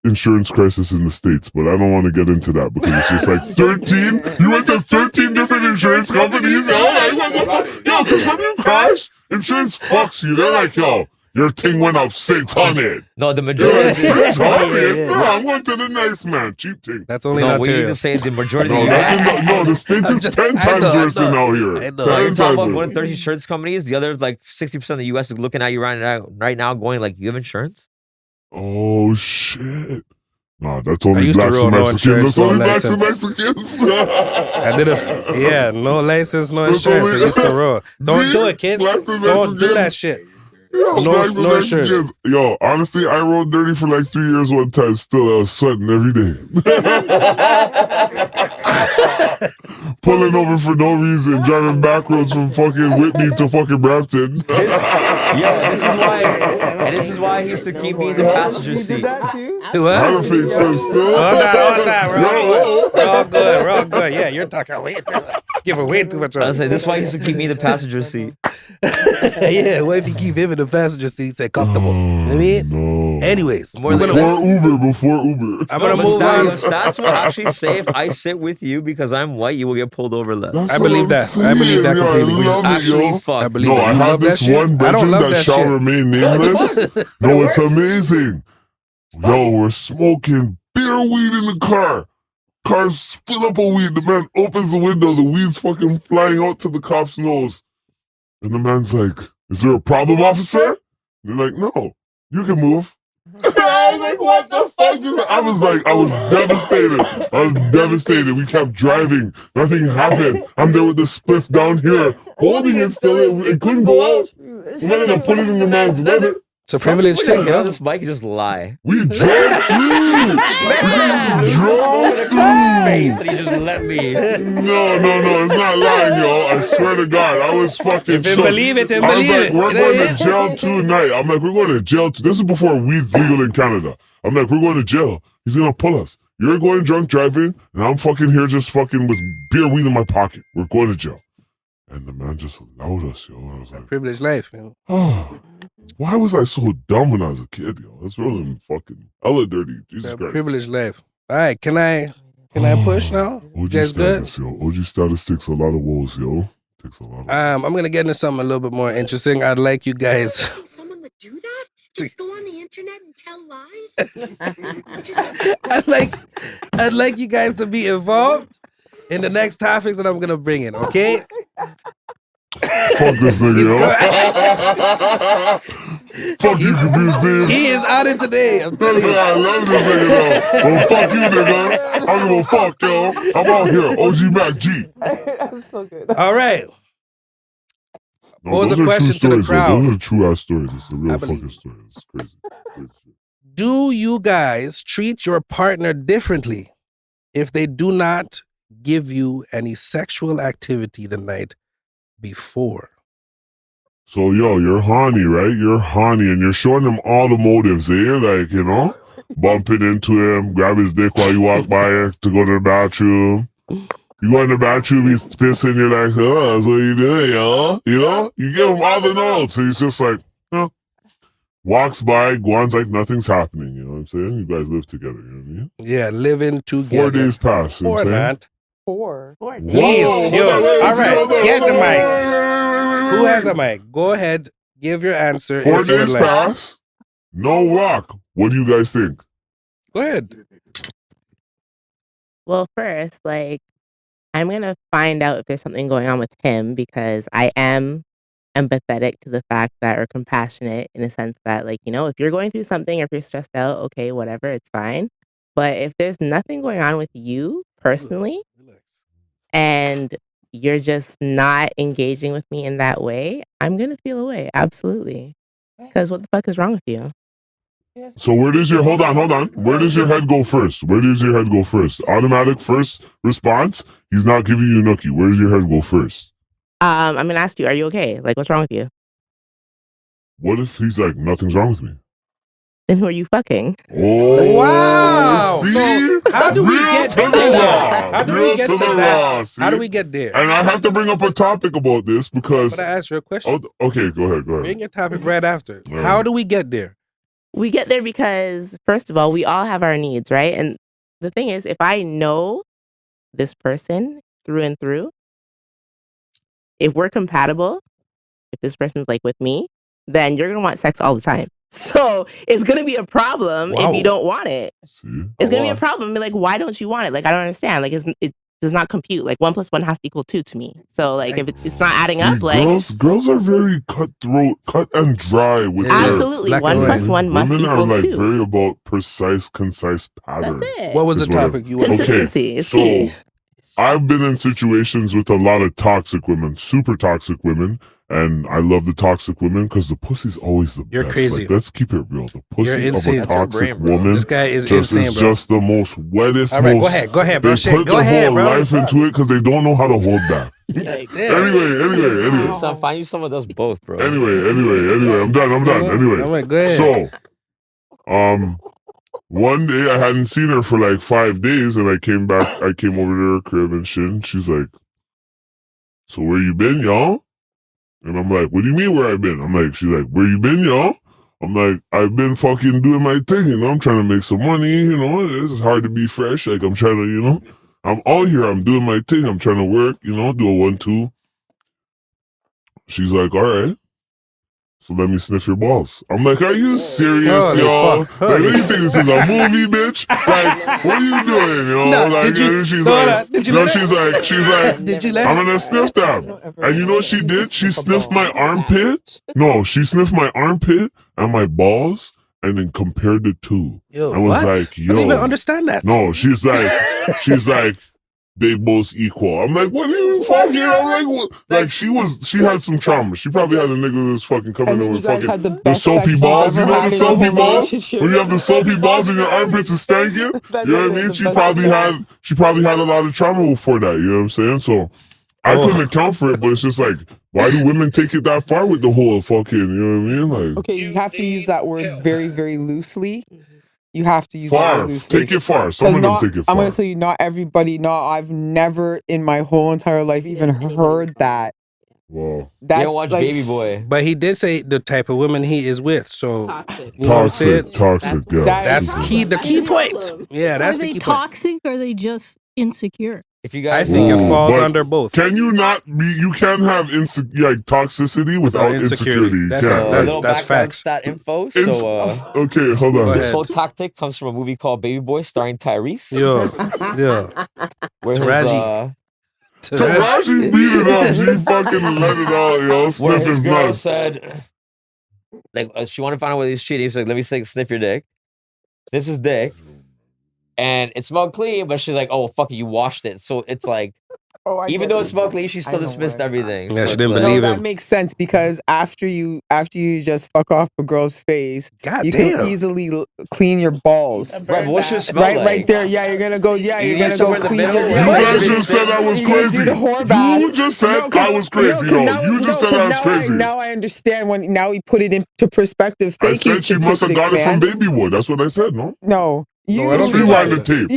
insurance crisis in the States, but I don't want to get into that because it's just like 13? You went to 13 different insurance companies? Yo, like, what the fuck? Yo, because when you crash, insurance fucks you. They're like, yo, your thing went up 600. No, the Yo, majority. 600? Yeah. No, I'm going to the next man. Cheap thing. That's only No, in what you need Ontario. to say is the majority No, of the that's US. in the States is 10 I times know, worse than I out know. here. I know. 10 You're talking times about more worse. than 30 insurance companies. The other, like 60% of the US is looking at you right now going like, you have insurance? Oh, shit. Nah, that's only used to blacks roll and no Mexicans. insurance, That's only no blacks and license. Mexicans. I did no license, no That's insurance. only- I used to roll. Don't See? do it, kids. Blacks and Don't do Mexicans. that shit. Yo, No- blacks and no insurance. Mexicans. Yo, honestly, I rode dirty for like 3 years one time. Still, I was sweating every day. Pulling over for no reason, driving back roads from fucking Whitney to fucking Brampton. Yeah, this is why he used to keep me in the passenger You seat. did that too? I What? don't think so still. Hold on. We're all Yo, good. We're all good. We're all good. Yeah, you're talking way too much. Giving way too much. I was like, this is why he used to keep me in the passenger seat. Yeah, what if you keep him in the passenger seat? He said comfortable. You know what I mean? No. Anyways, More I'm than gonna, less. Before Uber. I'm gonna But move on. stats will actually say if I sit with you because I'm white, you will get pulled over less. That's I what believe I'm that. I believe that saying, yo. completely. I love it, Actually, yo. fuck. I believe No, that. I You have love that this shit? one I don't brethren love that that shall shit. remain nameless. No, it's amazing. Yo, we're smoking beer weed in the car. Car's full up of weed. The man opens the window. The weed's fucking flying out to the cop's nose. And the man's like, is there a problem, officer? They're like, no, you can move. I was like, what the fuck? I was devastated. We kept driving. Nothing happened. I'm there with the spliff down here, holding it still. It couldn't go out. We ended up putting it in the man's leather. It's a privilege Just thing, get on yo. this mic and just lie. We drove through. Face and he just let me. No, it's not lying, yo. I swear to God, I was fucking If you shook. believe it, then I was believe like, it. we're You know going what I to mean? jail tonight. I'm like, we're going to jail. This is before weed's legal in Canada. I'm like, we're going to jail. He's going to pull us. You're going drunk driving, and I'm fucking here just fucking with beer weed in my pocket. We're going to jail. And the man just allowed us, yo. I was That like, privileged life, man. oh, why was I so dumb when I was a kid, yo? That's really fucking hella dirty. Jesus That Christ. privileged life. All right, can I push now? You OG guys good? status, yo. OG status takes a lot of woes, yo. Takes a lot of I'm gonna get into something a little bit more interesting. I'd like you guys. Someone would do that? Just go on the internet and tell lies? I'd like you guys to be involved in the next topics that I'm gonna bring in, okay? Fuck this nigga, yo. Fuck you, Kabir Steve. He is out of today. I'm telling you. I love this nigga, though. Well, fuck you, nigga. I don't give a fuck, yo. I'm out here. OG Mac G. That's so good. All right. No, What was those the are question true to the stories, though. crowd? Those are true ass stories. It's a real I believe fucking it. story. It's crazy. Crazy shit. Do you guys treat your partner differently if they do not give you any sexual activity the night before? So, yo, you're horny, right? You're horny, and you're showing them all the motives, eh? Like, you know, bumping into him, grab his dick while you walk by to go to the bathroom. You go in the bathroom, he's pissing, you're like, oh, that's what you doing, yo? You know? You give him all the notes. So he's just like, huh. Walks by, Guan's like nothing's happening, you know what I'm saying? You guys live together, you know what I mean? Yeah, living together. 4 days pass, you know Or what I'm saying? not. 4. Please, Whoa, yo. hold on, wait, All right, hold on, get hold the on. mics. Who has a mic? Go ahead, give your answer. 4 if you would days like. pass, no rock. What do you guys think? Go ahead. Well, first, like, I'm going to find out if there's something going on with him because I am empathetic to the fact that, or compassionate in a sense that, like, you know, if you're going through something or if you're stressed out, okay, whatever, it's fine. But if there's nothing going on with you personally and you're just not engaging with me in that way, I'm going to feel away. Absolutely. Because what the fuck is wrong with you? So where does your hold on? Where does your head go first? Where does your head go first? Automatic first response. He's not giving you a nookie. Where does your head go first? I'm going to ask you, are you okay? Like, what's wrong with you? What if he's like nothing's wrong with me? Then who are you fucking? Oh Wow. See? So how do we Real get to the there? raw. How do Real we get to the that? raw, see? How do we get there? And I have to bring up a topic about this because. But I asked you a question. Oh, okay, go ahead. Bring your topic right after. All right. How do we get there? We get there because, first of all, we all have our needs, right? And the thing is, if I know this person through and through, if we're compatible, if this person's like with me, then you're going to want sex all the time. So it's going to be a problem if you don't want it. See? It's going to be a problem. Like, why don't you want it? Like, I don't understand. Like, it does not compute. Like, 1 + 1 has to equal 2 to me. So, like, if it's not adding up, See, like... girls are very cutthroat, cut and dry with their- Absolutely. Black 1 and + 1 must Women equal are like 2. very about precise, concise pattern. That's it. What was the Is what I- topic you wanted? Consistency is So key. I've been in situations with a lot of toxic women, super toxic women, and I love the toxic women because the pussy's always the You're best. crazy. Like, let's keep it real. The pussy of insane. a That's your toxic brain, bro. woman This guy is just insane, is bro. just the most wettest. All right, most, go ahead, bro. They Shit, put go their ahead, whole bro. life into it because they don't know how to hold back. Anyway. Son, find you some of those both, bro. Anyway, I'm done. Anyway, All right, go ahead. so, one day I hadn't seen her for like 5 days, and I came over to her crib and shit, and she's like, "So where you been, y'all?" And I'm like, "What do you mean where I been?" She's like, "Where you been, y'all?" I'm like, "I've been fucking doing my thing, you know. I'm trying to make some money, you know. It's hard to be fresh. Like, I'm trying to, you know, I'm all here. I'm doing my thing. I'm trying to work, you know, do a 1-2." She's like, "All right. So let me sniff your balls." I'm like, "Are you serious, Holy y'all? fuck. Like, what do you think this is a movie, bitch? Like, what are you doing, you know?" No, like, did you- and she's no, like, no, did you no, let her- she's like, Did you let "I'm her? gonna sniff them." And you know what she did? She sniffed my armpit. No, she sniffed my armpit and my balls, and then compared the two. Yo, I was what? like, I don't "Yo." even understand that. No, she's like, they both equal. I'm like, "What are you fucking?" I'm like, "What?" Like, she had some trauma. She probably had a nigga who was fucking coming And in then you with guys fucking had the the best soapy sex balls. You ever know had the in your soapy whole balls? relationship. When you have the soapy balls and your armpits are stanking, That you know what I nigga mean? is She the best probably had a lot of trauma before that. You know what I'm saying? So I couldn't account for it, but it's just like, why do women take it that far with the whole fucking, you know what I mean? Like, Okay, you have to use that word very, very loosely. You have to use that far. word loosely. Take it far. Some of them not, take it I'm far. gonna tell you, not everybody. I've never in my whole entire life even heard that Wow. That's don't watch like Baby Boy. But he did say the type of women he is with. So Toxic. you know what I'm saying? Toxic, yeah. That's That's key. The key point. Yeah, that's Are the they key point. toxic or are they just insecure? If you I guys, think it Ooh, falls but under both. Can you not be? You can't have toxicity without insecurity. You That's- can't. a that's- little that's background facts. stat info. Ins- So Okay, hold on. Go this ahead. whole tactic comes from a movie called Baby Boy, starring Tyrese. Yeah. Where his Taraji. Taraji beat it up. She fucking let it out, yo. where Sniff his his girl nuts. said, like, she wanted to find out whether he's cheating. He's like, let me sniff your dick. Sniffs his dick, and it smelled clean, but she's like, oh fuck it, you washed it. So it's like, even though it smelled clean, she still I know dismissed where- everything. Yeah, So she it's didn't like- believe that him. makes sense because after you just fuck off a girl's face, God you damn. can easily clean your balls. Right, but what should it smell Right, like? right there. Yeah, you're gonna go. Yeah, You you're need gonna somewhere go in the clean middle your. where You Why guys should just it said fit? I was You're gonna crazy. do the whore bath. You just said No, 'cause- I was crazy. no, 'cause No, now- you just no, said I 'cause was crazy. Now I understand when now we put it into perspective. I Thank you, said she must have statistics, got it from man. Baby Boy. That's what I said, no? No, you No, I don't Let's think rewind so. the tape.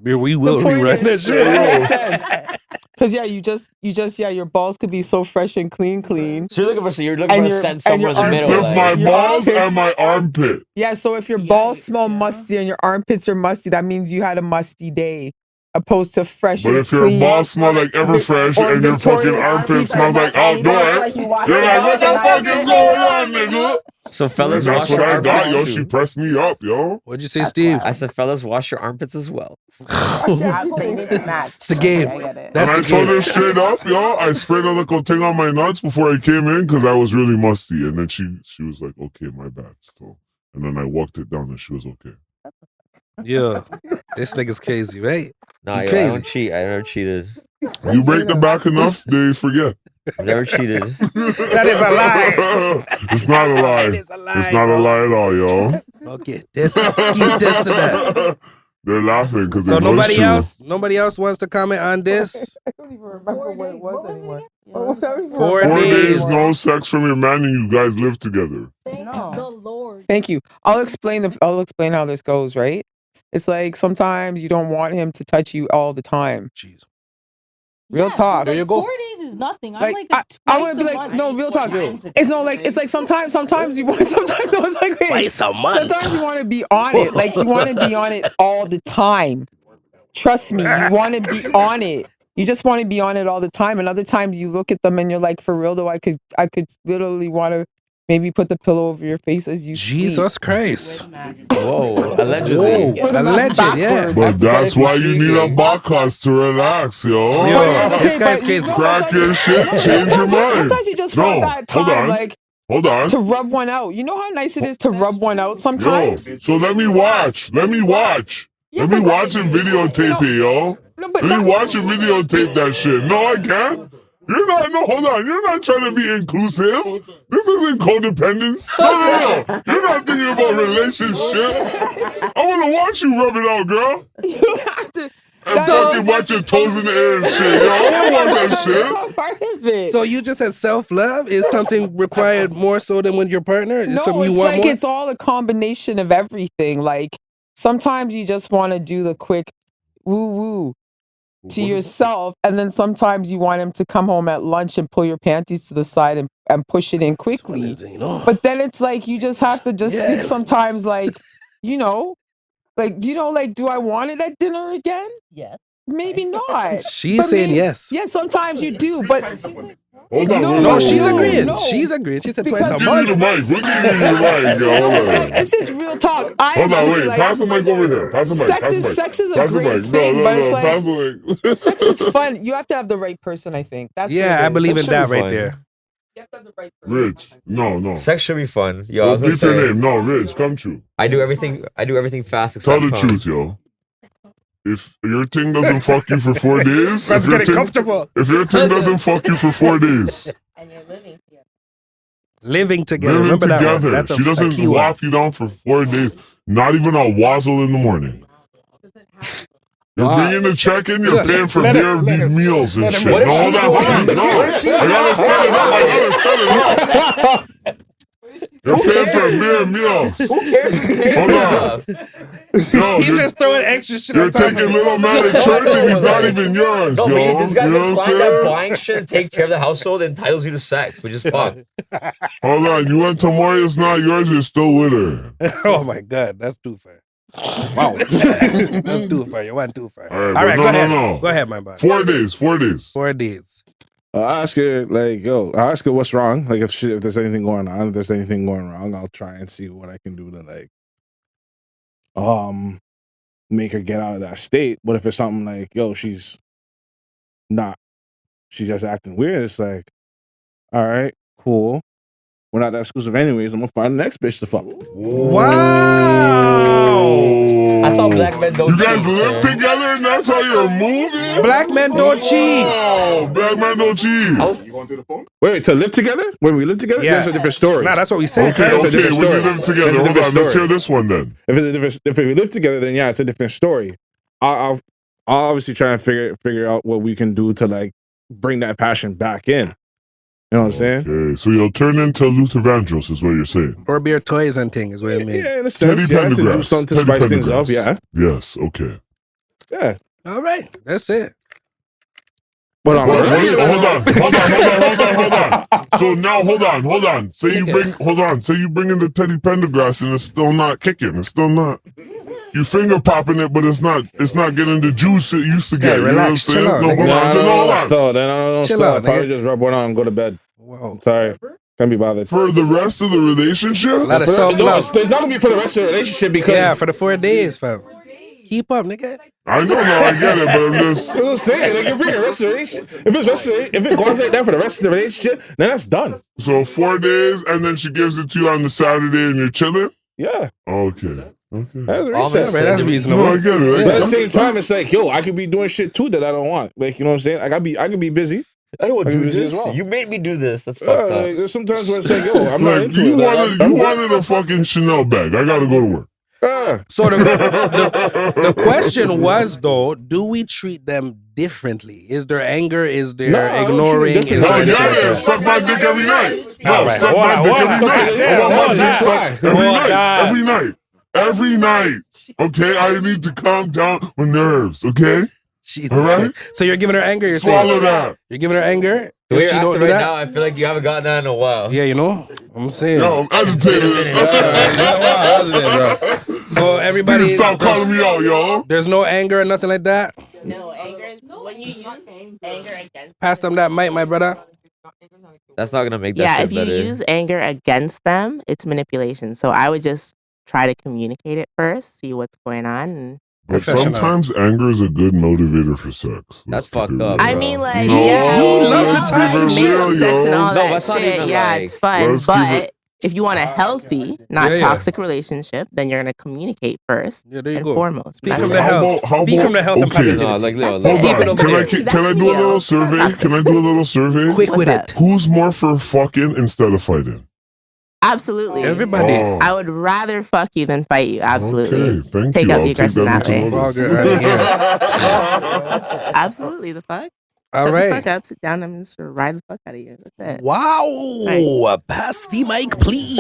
You We will the point rerun that is, shit. that makes sense. Cause yeah, you just your balls could be so fresh and clean. So you're looking for And a your- scent and somewhere your in the arms- middle. With Like, my your balls armpits- and my armpit. Yeah, so if your balls smell musty and your armpits are musty, that means you had a musty day, opposed to fresh But and if your clean. balls smell like Everfresh or and your fucking Victoria's armpit Secret smells like outdoor, you're like, what the fuck is going on, nigga? so And fellas, that's wash what your I got, armpits yo. too. She pressed me up, yo. What'd you say, Steve? I said, fellas, wash your armpits as well. It's a game. And That's I the told her game. straight up, yo, I sprayed a little thing on my nuts before I came in because I was really musty. And then she was like, okay, my bad still. And then I walked it down and she was okay. Yeah. This nigga's crazy, right? Nah, You yo, I crazy. don't cheat. I never cheated. You break the back enough, they forget. I've never cheated. That is a lie. It's not a lie. That is a lie. It's not a bro. lie at all, yo. Okay, this keep this to that. They're laughing because So they know it's nobody else wants to comment on this. I don't even remember what it was anymore. true. 4 days, no sex from your man, and you guys live together. The Lord. Thank you. I'll explain how this goes, right? It's like sometimes you don't want him to touch you all the time. Jeez. Real talk. There you go. 4 days is nothing. I'm Like like, I want to be like, no, real talk. It's not like it's like sometimes you want sometimes no, it's like wait, Twice a month. sometimes you want to be on it. Like you want to be on it all the time. Trust me, you want to be on it. You just want to be on it all the time. And other times you look at them and you're like, for real though, I could literally want to maybe put the pillow over your face as you sleep. Jesus Christ. Whoa, allegedly. Whoa. Alleged, yeah. But that's why you need a podcast to relax, yo. Yo, Okay, this guy's but crazy. Crack your shit, change your mind. Sometimes you just No, want that hold time, on. like Hold on. to rub one out. You know how nice it is to rub one out Yo, sometimes. so let me watch. Let me watch and videotape it, yo. No, but Let me no, watch and videotape that shit. No, I can't. You're not, no, hold on. You're not trying to be inclusive. This isn't codependence. No. You're not thinking about relationship. I want to watch you rub it out, girl. you have to. And fucking watch your toes in the air and shit, yo. I want to watch that That's shit. not part of it. So you just said self-love is something required more so than with your partner? Is No, something you it's want like more? it's all a combination of everything. Like sometimes you just want to do the quick woo woo to yourself, and then sometimes you want him to come home at lunch and pull your panties to the side and push it in quickly. But then it's like you just have to just think sometimes, like, you know, like, do I want it at dinner again? Yes. Maybe not. She's But saying maybe- yes. Yeah, sometimes you do, but Hold on. No, No, she's agreeing. no. She's agreeing. She said Because- twice a Give me the month. mic. We'll give you the mic, yo. Hold on. it's just real talk. I Hold on, agree, wait. like, Pass the mic over here. Pass the mic. Sex pass the is- mic. sex is a Pass the great mic. thing, but it's like- pass the mic. sex is fun. You have to have the right person, I think. That's what Yeah, it I is. believe in Sex that should be right fun. there. You have to have the right person. Rich. No. Sex should be fun. Yo, I was Well, gonna beep your say, name. No, Rich, come true. I do everything fast Tell except the come. truth, yo. If your thing doesn't fuck you for 4 days, Let's if your get it thing, comfortable. if your thing doesn't fuck you for 4 days, And you're living here. Living together. living Remember that one. together, That's she a doesn't key one. whop you down for 4 days. Not even a wazzle in the morning. You're bringing the check in, you're paying for beer, meals and shit. What if No, she's hold the on, one? no. What if she's I gotta set it up. You're paying for mere meals. Who cares who's paying Hold for on. stuff? Yo, He's just throwing extra shit you're on top of taking it. little man to church and he's not even yours, No, yo. but this guy's you know what I'm implying that saying? buying shit to take care of the household entitles you to sex, which is fucked. Hold on, you went to Moya's not yours, you're still with her. Oh my god, that's too far. Wow. That's too far. You went too far. All right, All but right, no, go no, ahead. no. Go ahead, my boy. 4 days, 4 days. 4 days. I ask her like, yo, I ask her what's wrong. Like if there's anything going on, if there's anything going wrong, I'll try and see what I can do to like, make her get out of that state. But if it's something like, yo, she's just acting weird, it's like, all right, cool. We're not that exclusive anyways. I'm gonna find the next bitch to fuck. Wow. I thought black men don't You guys cheat, live sir. together and that's how you're moving? Black men don't cheat. Oh, black men don't cheat. Wait, to live together? When we live together? Yeah. That's a different story. Nah, that's what we said. Okay, That's a okay, different when you story. live That's together, a hold on, different let's story. hear this one then. If we live together, then yeah, it's a different story. I'll obviously try and figure out what we can do to like bring that passion back in. You know what I'm saying? Okay, so you'll turn into Luther Vandross is what you're saying. Or beer toys and thing is what it means. Yeah, in a Teddy sense, yeah, to do Pendergrass. something to Teddy spice things up. Pendergrass. Yeah, Yes, okay. yeah. All right, that's it. But Hold on. So now, hold on. Say you bring in the Teddy Pendergrass and it's still not kicking. It's still not. You finger popping it, but it's not getting the juice it used to get. Yeah, You know what I'm relax, saying? chill out, No, nigga. hold on. Then I Hold on. don't Chill stop. out, Probably nigga. just rub one on and go to bed. Whoa. I'm tired. Can't be bothered. For the rest of the relationship? A lot of No, self-love. it's not gonna be for the rest of the relationship because Yeah, for the 4 days, fam. Keep up, nigga. I know, I get it, but I'm just. I'm just saying, like, if bring a rest of the relationship, if it goes like that for the rest of the relationship, then that's done. So 4 days, and then she gives it to you on the Saturday, and you're chilling. Yeah, Okay. that's the All I'm reason. gonna Right, say, that's do we- reasonable. No, I get it. But at the I same get it. time, it's like, yo, I could be doing shit too that I don't want. Like, you know what I'm saying? Like, I could be busy. I don't want I to can do do this this. as well. You made me do this. That's Yeah, fucked up. like, there's sometimes when it's like, yo, I'm not Like, into you it. Like, wanted a fucking Chanel bag. I gotta go to work. So the question was though, do we treat them differently? Is there anger? Is there No, I don't ignoring? treat them Is Hell differently. there yeah, suck my dick every night. No, Alright, suck hold my on, dick hold every on. night. Okay, I want my hold dick on. sucked Hold every on. night. Every night. Every night. Okay, I need to calm down my nerves. Okay, Jesus all right. Christ. So you're giving her anger. You're Swallow saying that. you're giving her anger. The way If you're she don't acting do right that, now, I feel like you haven't gotten that in a while. yeah, you know, I'm saying. Yo, I'm agitated. So everybody, Steve, stop calling me out, yo. there's no anger or nothing like that. No, anger is when you use anger against. Pass them that mic, my brother. That's not gonna make that Yeah, shit if you better. use anger against them, it's manipulation. So I would just try to communicate it first, see what's going on. And But Professional. sometimes anger is a good motivator for sex. That's Let's keep fucked it up, real. I bro. mean, like, No, yeah, he loves the let's time keep it shit. real, makeup sex and yo. all No, that that's not shit. even Yeah, like- it's fun. Let's keep But it- if you want a healthy, not Yeah, yeah. toxic relationship, then you're gonna communicate first Yeah, there you and go. foremost. Speak That's from it. the How health. about- how Speak from the about- health and okay. positivity. No, like, Leo, That's like, it. Keep it over Can I there. can That's I do a Leo. little survey? Toxic. Can I do a little survey? Quick What's with that? it. Who's more for fucking instead of fighting? Absolutely. Everybody. Oh. I would rather fuck you than fight you. Absolutely. Okay, thank Take you. out I'll the aggression take that that way. into notice. Vulgar out of here. Absolutely. The fuck? All Shut the right. fuck up, sit down, I'm just gonna ride the fuck out of you. That's it. Wow. Pass the mic, please.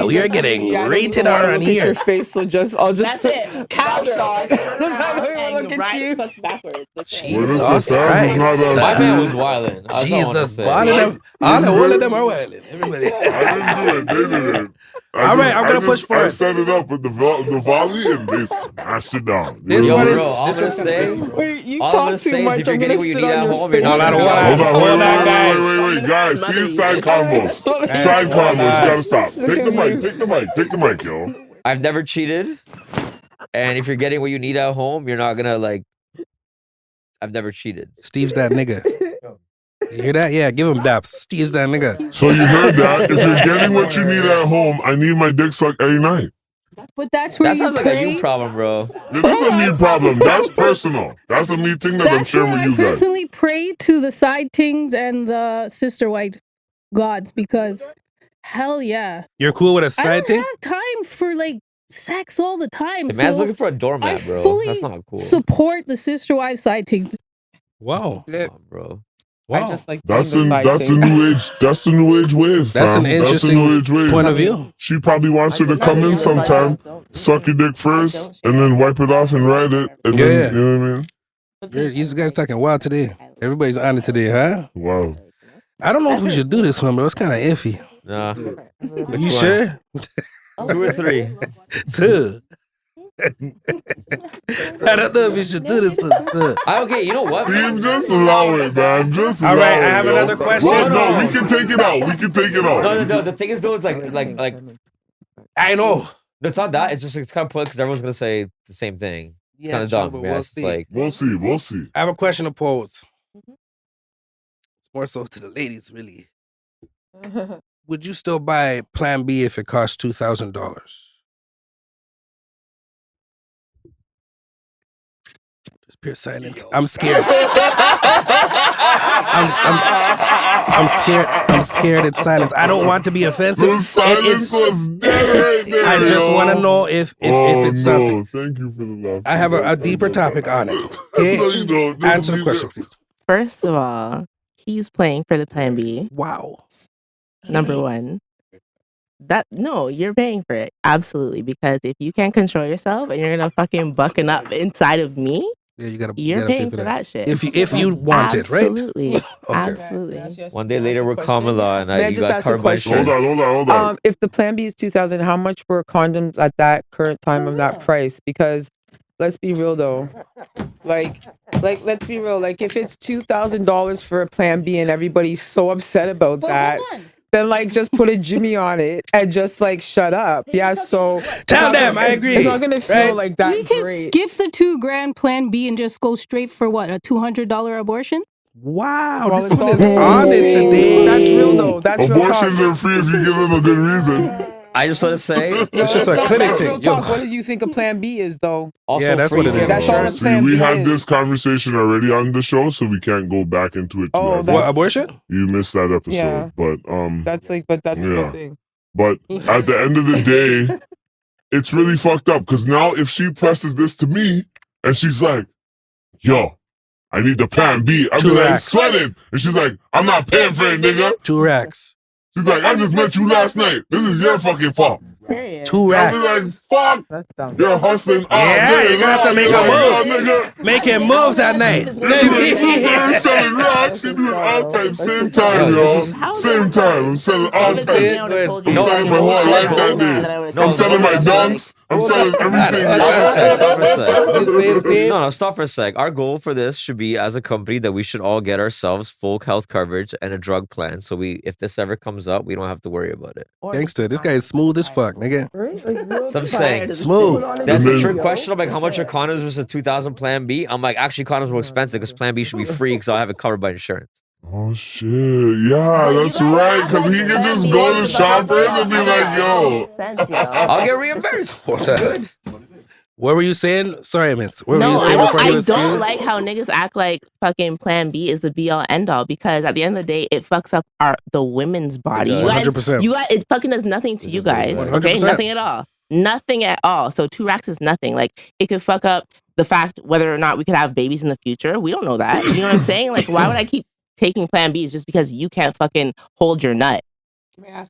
We are getting rated R on here. face, so I'll just That's it. cow shots. Look at you. Backwards. That's it. What is Jesus the sound? It's not Christ. My us. man was wildin'. That's all I wanna Jesus, say. all of them, all of them are wilding. Everybody. I didn't do it. They did it. All right, I'm gonna push for I it. set it up with the volley and they smashed it down. This Yo, one bro, is- all I'm this gonna one's- say, Wait, you all I'm talk gonna too say is much. if you're I'm getting gonna what you sit need on at your home, face. you're not Hold on, gonna hold go. on. Hold on, guys. wait, guys. See side combos. Hey, Side hold combos. on. Gotta stop. Take the mic, yo. I've never cheated, and if you're getting what you need at home, you're not gonna like. I've never cheated. Steve's that nigga. You hear that? Yeah, give him daps. Steve's that nigga. So you heard that. If you're getting what you need at home, I need my dick sucked every night. But that's where That you sounds like pray. a you problem, bro. It is a me problem. That's personal. That's a me thing that I'm That's sharing where with I you guys. personally pray to the side things and the sister white gods because hell yeah. You're cool with a I side don't thing? have time for like sex all the time. The man's so looking for a I doormat, bro. fully That's not cool. support the sister wife side thing. Wow. Come on, bro. Wow. I just like That's doing the side that's a thing. new age. That's a new age wave. That's fam. an interesting That's a new age wave. point of view. She probably wants I her to just come like in doing the side sometime, thing. suck your dick first, and then wipe it off and ride it, and then Yeah. you know what I mean. You guys talking wild today. Everybody's on it today, huh? Wow. I don't know if we should do this one, bro. It's kind of iffy. Nah. You sure? 2 or 3. 2. I don't know if we should do this. Okay, you know what? Steve, just allow it, man. Just All allow right, it, I have yo. another question. Well, No. no, we can take it out. We can take it out. No, the thing is though, it's like I know. it's not that. It's just it's kind of political because everyone's gonna say the same thing. It's kind of true, dumb. but Yeah, we'll it's see. like We'll see. We'll see. I have a question to pose. It's more so to the ladies, really. Would you still buy Plan B if it costs $2,000? Just pure silence. I'm scared. I'm scared. I'm scared. It's silence. I don't want to be offensive. The silence was dead right there. I just want to know if it's something. No, thank you for the laugh. I have a deeper topic on it. Okay? No, you don't. No, Answer the you question, don't. please. First of all, he's playing for the Plan B. Wow. Number one. You're paying for it. Absolutely. Because if you can't control yourself and you're gonna fucking bucking up inside of me, Yeah, you gotta. you're gotta pay paying for that shit. If you want it, right? Absolutely. Okay. Absolutely. one day later we're common law and May I you just got ask a covered by question? insurance. Hold on. If the Plan B is 2,000, how much were condoms at that current time of that price? Because let's be real though, like let's be real. Like if it's $2,000 for a Plan B and everybody's so upset about that, then like just put a Jimmy on it and just like shut up. Yeah. So Tell them I agree. It's not gonna feel right? like that. We could great. skip the $2,000 Plan B and just go straight for what, a $200 abortion? Wow, Well, this it's one all is the on it same. today. That's real though. That's real talk. Abortions are free if you give them a good reason. I just want to say It's just a clinic That's thing. real Yo. talk. What do you think a Plan B is though? also Yeah, that's free what it if is. you have That's all a insurance. Plan We B had is. this conversation already on the show, so we can't go back into it too Oh, heavy. What, abortion? You missed that episode, Yeah. but That's like, but that's Yeah. the thing. But at the end of the day, it's really fucked up because now if she presses this to me and she's like, yo, I need the Plan B, I'll be like, Correct. sweating. And she's like, I'm not paying for it, nigga. 2 racks. She's like, I just met you last night. This is your fucking fault. Period. 2 I'll racks. be like, fuck, That's dumb. you're hustling all Yeah, day you're gonna have to make a long, move. nigga. Making moves at night. You're selling rocks, you're doing all types, same time, Yo, this yo. Same time, I'm selling all types. I'm No, selling my whole life that day. I'm selling my dunks. I'm selling everything. Stop for a sec. This is it. No, stop for a sec. Our goal for this should be as a company that we should all get ourselves full health coverage and a drug plan. So if this ever comes up, we don't have to worry about it. Gangster, this guy is smooth as fuck, nigga. So I'm saying Smooth. that's a then- trick question. I'm like, how much are condoms versus 2,000 Plan B? I'm like, actually, condoms more expensive because Plan B should be free because I'll have it covered by insurance. Oh shit, yeah, that's right. Because he can just go to shoppers and be like, yo. I'll get reimbursed. What the- What were you saying? Sorry, miss. What were No, you I saying don't. before you I was don't speaking? like how niggas act like fucking Plan B is the be all end all because at the end of the day, it fucks up the women's body. You guys, 100%. it fucking does nothing to you guys. Okay, 100%. nothing at all. Nothing at all. So 2 racks is nothing. Like it could fuck up the fact whether or not we could have babies in the future. We don't know that. You know what I'm saying? Like, why would I keep taking Plan Bs just because you can't fucking hold your nut?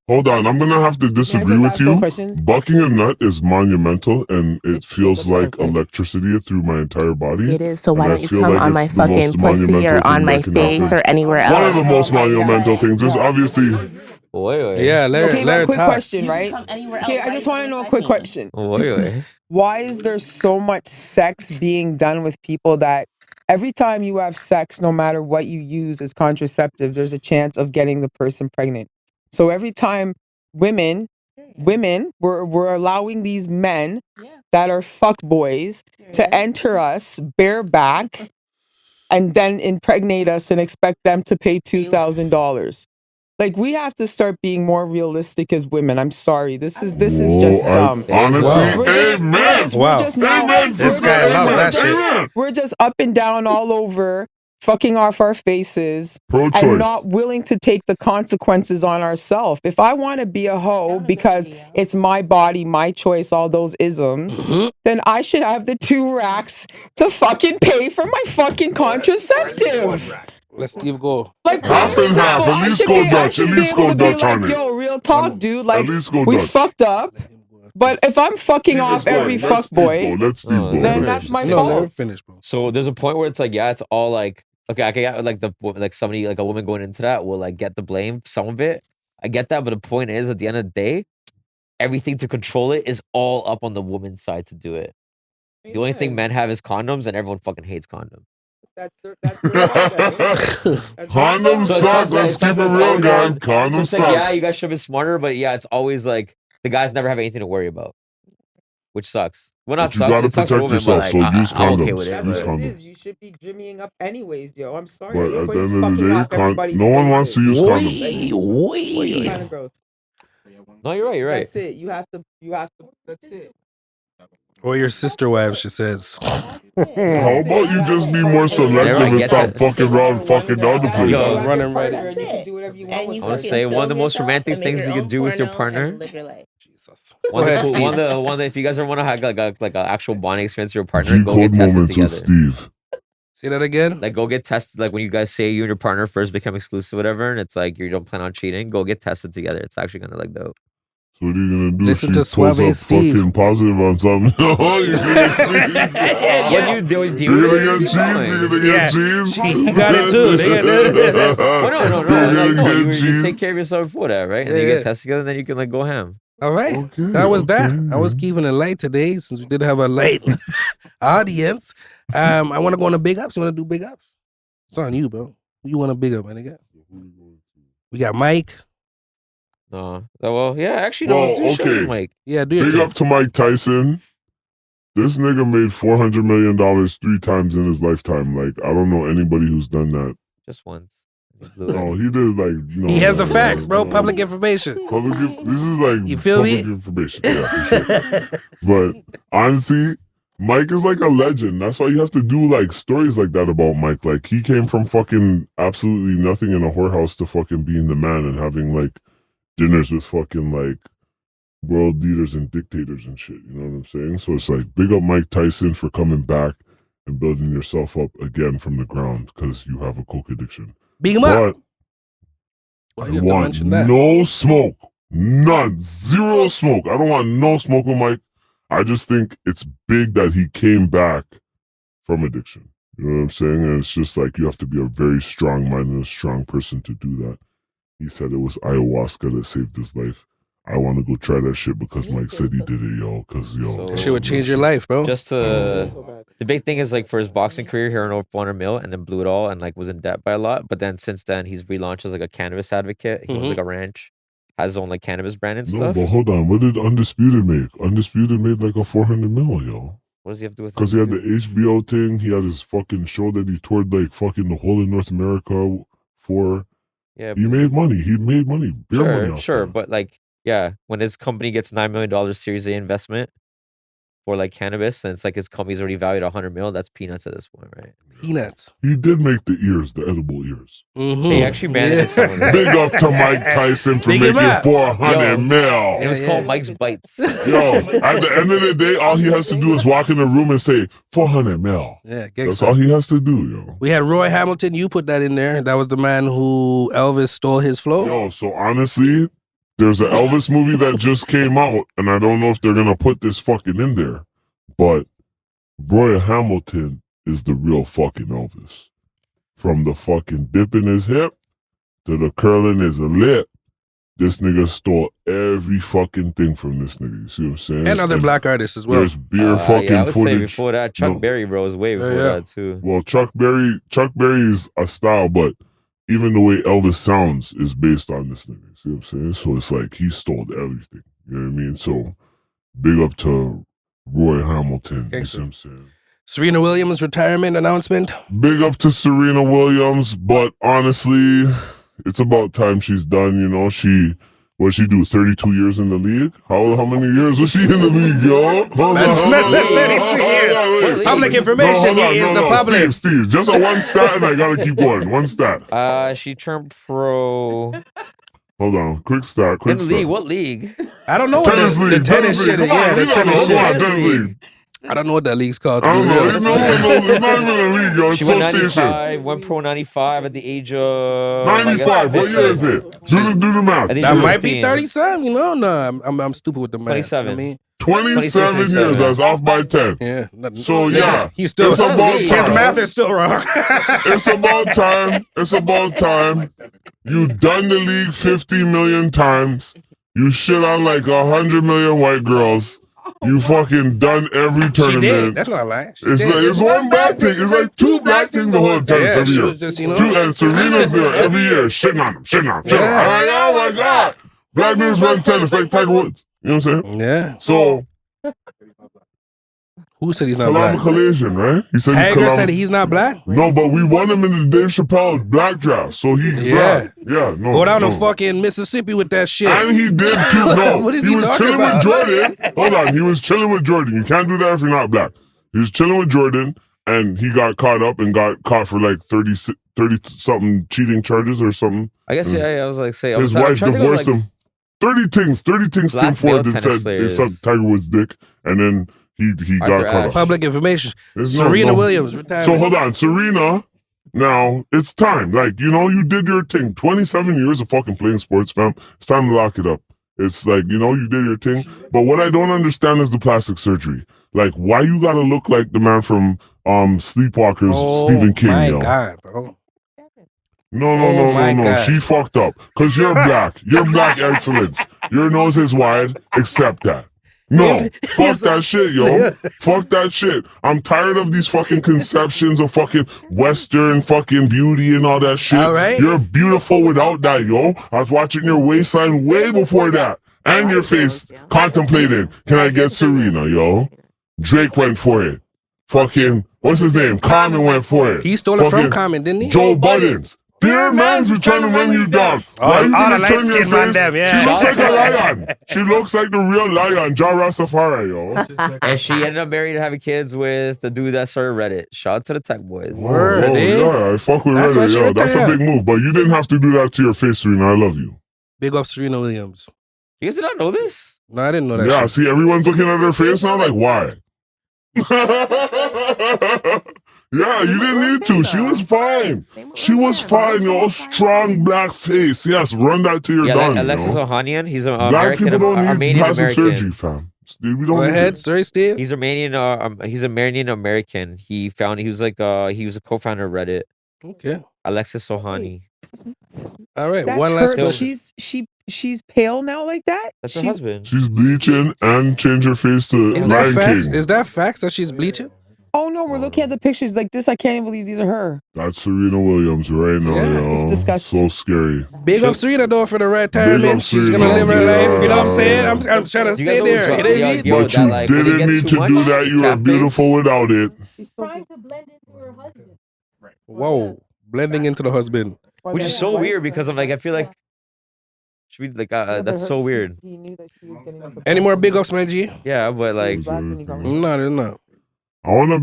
Hold on, I'm gonna have to disagree with you. Bucking a nut is monumental and it feels like electricity through my entire body. It is. So And why I don't you feel come like on my it's the most fucking pussy monumental or on thing my that can face happen. or anywhere One of else? the most monumental things is obviously Wait. Yeah, Larry, Okay, Larry but quick talk. question, right? Okay, I just want to know a quick question. Wait. Why is there so much sex being done with people that every time you have sex, no matter what you use as contraceptive, there's a chance of getting the person pregnant? So every time women, we're allowing these men that are fuck boys to enter us bareback and then impregnate us and expect them to pay $2,000. Like we have to start being more realistic as women. I'm sorry. This is just dumb. Honestly, Wow. amen. Wow. Amen. This guy loves that shit. We're just up and down all over, fucking off our faces, Pro-choice. and not willing to take the consequences on ourselves. If I want to be a hoe because it's my body, my choice, all those isms, then I should have the 2 racks to fucking pay for my fucking contraceptive. Let Steve go. Like, Half plain and half. simple, At I least should go be, I Dutch. should At be least able go to be Dutch on like, it. yo, real talk, dude. At Like, least go we Dutch. fucked up. Let him go. But if I'm fucking Steve off is going. every Let fuck Steve go. boy, Let Steve No, go. then Let that's Steve my go. No, let him fault. finish, bro. So there's a point where it's like, yeah, it's all like, okay, I can get like somebody, like a woman going into that will like get the blame, some of it. I get that, but the point is, at the end of the day, everything to control it is all up on the woman's side to do it. The only thing men have is condoms, and everyone fucking hates condoms. That's their fault, Condoms So it suck. sucks that- Let's it keep sucks it that it's real, always guys. on- So Condoms it's like, yeah, suck. you guys should have been smarter, but yeah, it's always like the guys never have anything to worry about, which sucks. Well, not But you sucks. gotta It sucks for protect women, but yourself, like, so use I'm okay condoms. with it. That's Use But what it condoms. is. You should be jimmying up anyways, yo. I'm sorry. But at the Everybody's end of fucking the off day, everybody's no one wants to use Woi, condoms. Kind woi. of gross. no, you're right. You're right. That's it. You have to. That's it. Or your sister wife, she says. How about you just be more Yeah, selective right, and get stop that. fucking around fucking the other place? Yo. Running right And you can do whatever you want. And you I wanna fucking say one of the film most yourself romantic and make things your you could own do with your porno and partner. live your life. Jesus. One Go of ahead, the cool, Steve. one that if you guys ever want to have like an actual bonding experience with your partner, G go get code tested moments with together. Steve. Say that again. Like go get tested. Like when you guys say you and your partner first become exclusive, whatever, and it's like you don't plan on cheating. Go get tested together. It's actually gonna like dope. So what are you gonna do? Listen She to pulls Suave up Steve. fucking positive on something. Oh, you're gonna get cheese. What do you do? Do You're you gonna get cheese. You're gonna Yeah. get cheese. He got it too. They got Well, no. You're Like, gonna no, get you cheese. take care of yourself before that, right? And then you Yeah. get tested together, and then you can like go ham. All right. Okay, That was that. okay. I was keeping it light today since we did have a light audience. I want to go on to big ups. You want to do big ups? It's on you, bro. Who you want to big up, man? We got Mike. No. Well, yeah. Actually, no. Well, Do show me, okay. Mike. Yeah, do your Big thing. up to Mike Tyson. This nigga made $400 million 3 times in his lifetime. Like, I don't know anybody who's done that. Just once. He blew it. No, he did like, you know. He has the like, facts, bro. no. Public information. This is like You feel public me? information. Yeah, for sure. But honestly, Mike is like a legend. That's why you have to do like stories like that about Mike. Like he came from fucking absolutely nothing in a whorehouse to fucking being the man and having like dinners with fucking like world leaders and dictators and shit. You know what I'm saying? So it's like big up Mike Tyson for coming back and building yourself up again from the ground because you have a coke addiction. Big him up. But Well, I you have to want mention that. no smoke. None. Zero smoke. I don't want no smoke with Mike. I just think it's big that he came back from addiction. You know what I'm saying? And it's just like you have to be a very strong mind and a strong person to do that. He said it was ayahuasca that saved his life. I want to go try that shit because Mike said he did it, yo. Because, yo. So- That shit would change your life, bro. Just to the big thing is like for his boxing career, he earned over 400 mil and then blew it all and like was in debt by a lot. But then since then, he's relaunched as like a cannabis advocate. He owns like a ranch, has his own like cannabis brand and No, stuff. but hold on. What did Undisputed make? Undisputed made like a 400 mil, yo. What does he have to do with? Because he had the HBO thing. He had his fucking show that he toured like fucking the whole of North America for. Yeah, He made money. He made money. Beer money off sure, that. but like yeah, when his company gets $9 million Series A investment for like cannabis, and it's like his company's already valued 100 mil. That's peanuts at this point, right? Peanuts. He did make the ears, the edible ears. Mm-hmm. He actually branded some of it. Big up to Mike Tyson for Big him making up. 400 Yo. mil. It was Yeah, called yeah. Mike's Bites. Yo, at the end of the day, all he has to do is walk in the room and say 400 mil. Yeah, That's all he has to do, yo. We had Roy Hamilton. You put that in there. That was the man who Elvis stole his flow. Yo, so honestly, there's an Elvis movie that just came out, and I don't know if they're gonna put this fucking in there, but Roy Hamilton is the real fucking Elvis. From the fucking dip in his hip to the curling his lip, this nigga stole every fucking thing from this nigga. You see what I'm saying? And other black artists as well. There's beer fucking yeah, I would say footage. before that, Chuck No. Berry rose way before yeah. that too. Well, Chuck Berry is a style, but even the way Elvis sounds is based on this nigga. See what I'm saying? So it's like he stole everything. You know what I mean? So big up to Roy Hamilton. You see what I'm saying? Serena Williams' retirement announcement. Big up to Serena Williams, but honestly, it's about time she's done. You know, what she do? 32 years in the league? How many years was she in the league, yo? That's 32 years. Public information here is the public. Steve, just a one stat, and I gotta keep going. One stat. She turned pro Hold on, quick stat. in Quick the stat. league. What league? I don't know what Tennis the league. tennis shit is. Come on, Yeah, we the don't know. tennis Come on, shit. tennis league. I don't know what that league's called. I don't know. It's not even a league, yo. It's She went association. 95, went pro 95 at the age of 95. What year is it? Do the math. I think That she was might be 15. 30-something, you know? No, I'm stupid with the math. 27. You know what I mean? 27 years. 27. That's off by 10. Yeah. So, yeah. He's still It's about his time. math is still wrong. It's about time. It's about time. You done the league 50 million times. You shit on like 100 million white girls. You fucking done every She tournament. did. That's not a lie. She It's did. like, it's one black thing. It's like two black things the whole tennis Yeah, every she year. was just, you know. And Serena's there every year, shitting on him. I'm like, oh my God. Black dudes run tennis like Tiger Woods. You know what I'm saying? Yeah. So, Who said he's not black? collision, right? He said Tiger said he's not black? No, but we won him in the Dave Chappelle black draft, so he's black. Yeah, no. Go down no. to fucking Mississippi with that shit. And he did too. No, What is he he was talking chilling about? with Jordan. Hold on, he was chilling with Jordan. You can't do that if you're not black. He was chilling with Jordan, and he got caught up and got caught for like 30 something cheating charges or something. I guess, yeah, I was like, say, His wife divorced him. 30 things came forward and said they sucked Tiger Woods' dick, and then he got caught up. Public information. There's Serena Williams, retirement. So hold on, Serena. Now it's time. Like, you know, you did your thing. 27 years of fucking playing sports, fam. It's time to lock it up. It's like, you know, you did your thing. But what I don't understand is the plastic surgery. Like, why you gotta look like the man from Sleepwalkers, Stephen King? My yo? God, bro. No. God. She fucked up. Cause you're black. You're black excellence. Your nose is wide. Accept that. No, fuck that shit, yo. Fuck that shit. I'm tired of these fucking conceptions of fucking Western fucking beauty and all that shit. All right. You're beautiful without that, yo. I was watching your waistline way before that. And your face contemplating, can I get Serena, yo? Drake went for it. Fucking, what's his name? Common went for it. He stole it from Fucking Common, didn't he? Joe Buttons. Dear man's be trying to run you down. Why you all gonna the turn your light-skinned man face? them, yeah. She looks like a lion. She looks like the real lion, Ja Rastafari, yo. And she ended up married and having kids with the dude that started Reddit. Shout out to the tech boys. Word, Oh, eh? yeah, I fuck with That's why Reddit, she yo. right That's there. a big move, but you didn't have to do that to your face, Serena. I love you. Big up Serena Williams. You guys did not know this? No, I didn't know that Yeah, shit. see, everyone's looking at her face now, like, why? Yeah, you didn't need to. She was fine. She was fine, yo. Strong black face. Yes, run that to your Yeah, done, Alexis yo. Ohanian, he's an Black American, people don't need Armenian plastic American. surgery, fam. We don't Go need ahead, it. sorry, Steve. He's Armenian American. He was a co-founder of Reddit. Okay. Alexis Ohani. All right, That's one last her. question. She's pale now like that. That's her husband. She's bleaching and change her face to Is that Lion facts? King. Is that facts that she's bleaching? Oh no, we're looking at the pictures like this. I can't even believe these are her. That's Serena Williams right now, Yeah, yo. it's disgusting. So scary. Big up Serena though for the retirement. Big up She's Serena, gonna live her yeah. life. You know what I'm saying? I'm trying to You guys stay know there. what You know what I Yo, mean? yo, But that, you like, when they didn't get need too to much, do that. You are cat beautiful without it. She's trying to blend into her husband. Whoa, blending into the husband. Which is so weird because I'm like, I feel like should be like that's so weird. Any more big ups, my G? Yeah, but like No, there's not. I want to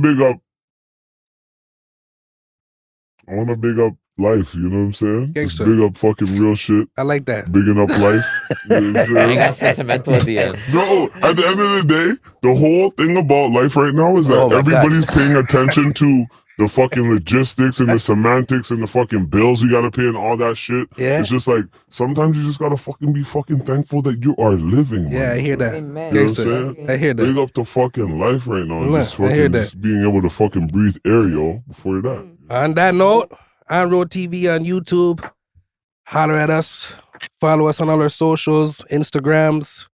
big up life, you know what I'm saying? Just Gangsta. big up fucking real shit. I like that. Bigging up life. You know what I'm I saying? got sentimental at the end. No, at the end of the day, the whole thing about life right now is that Oh my God. everybody's paying attention to the fucking logistics and the semantics and the fucking bills we gotta pay and all that shit. Yeah. It's just like, sometimes you just gotta fucking be fucking thankful that you are living, Yeah, I man. hear that. You know what I'm Gangsta. saying? I hear Big that. up to fucking life right now. And Nah, just I hear fucking that. just being able to fucking breathe air, yo, before that. On that note, On Road TV on YouTube. Holler at us. Follow us on all our socials, Instagrams.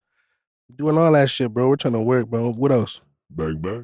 Doing all that shit, bro. We're trying to work, bro. What else? Bang, bang.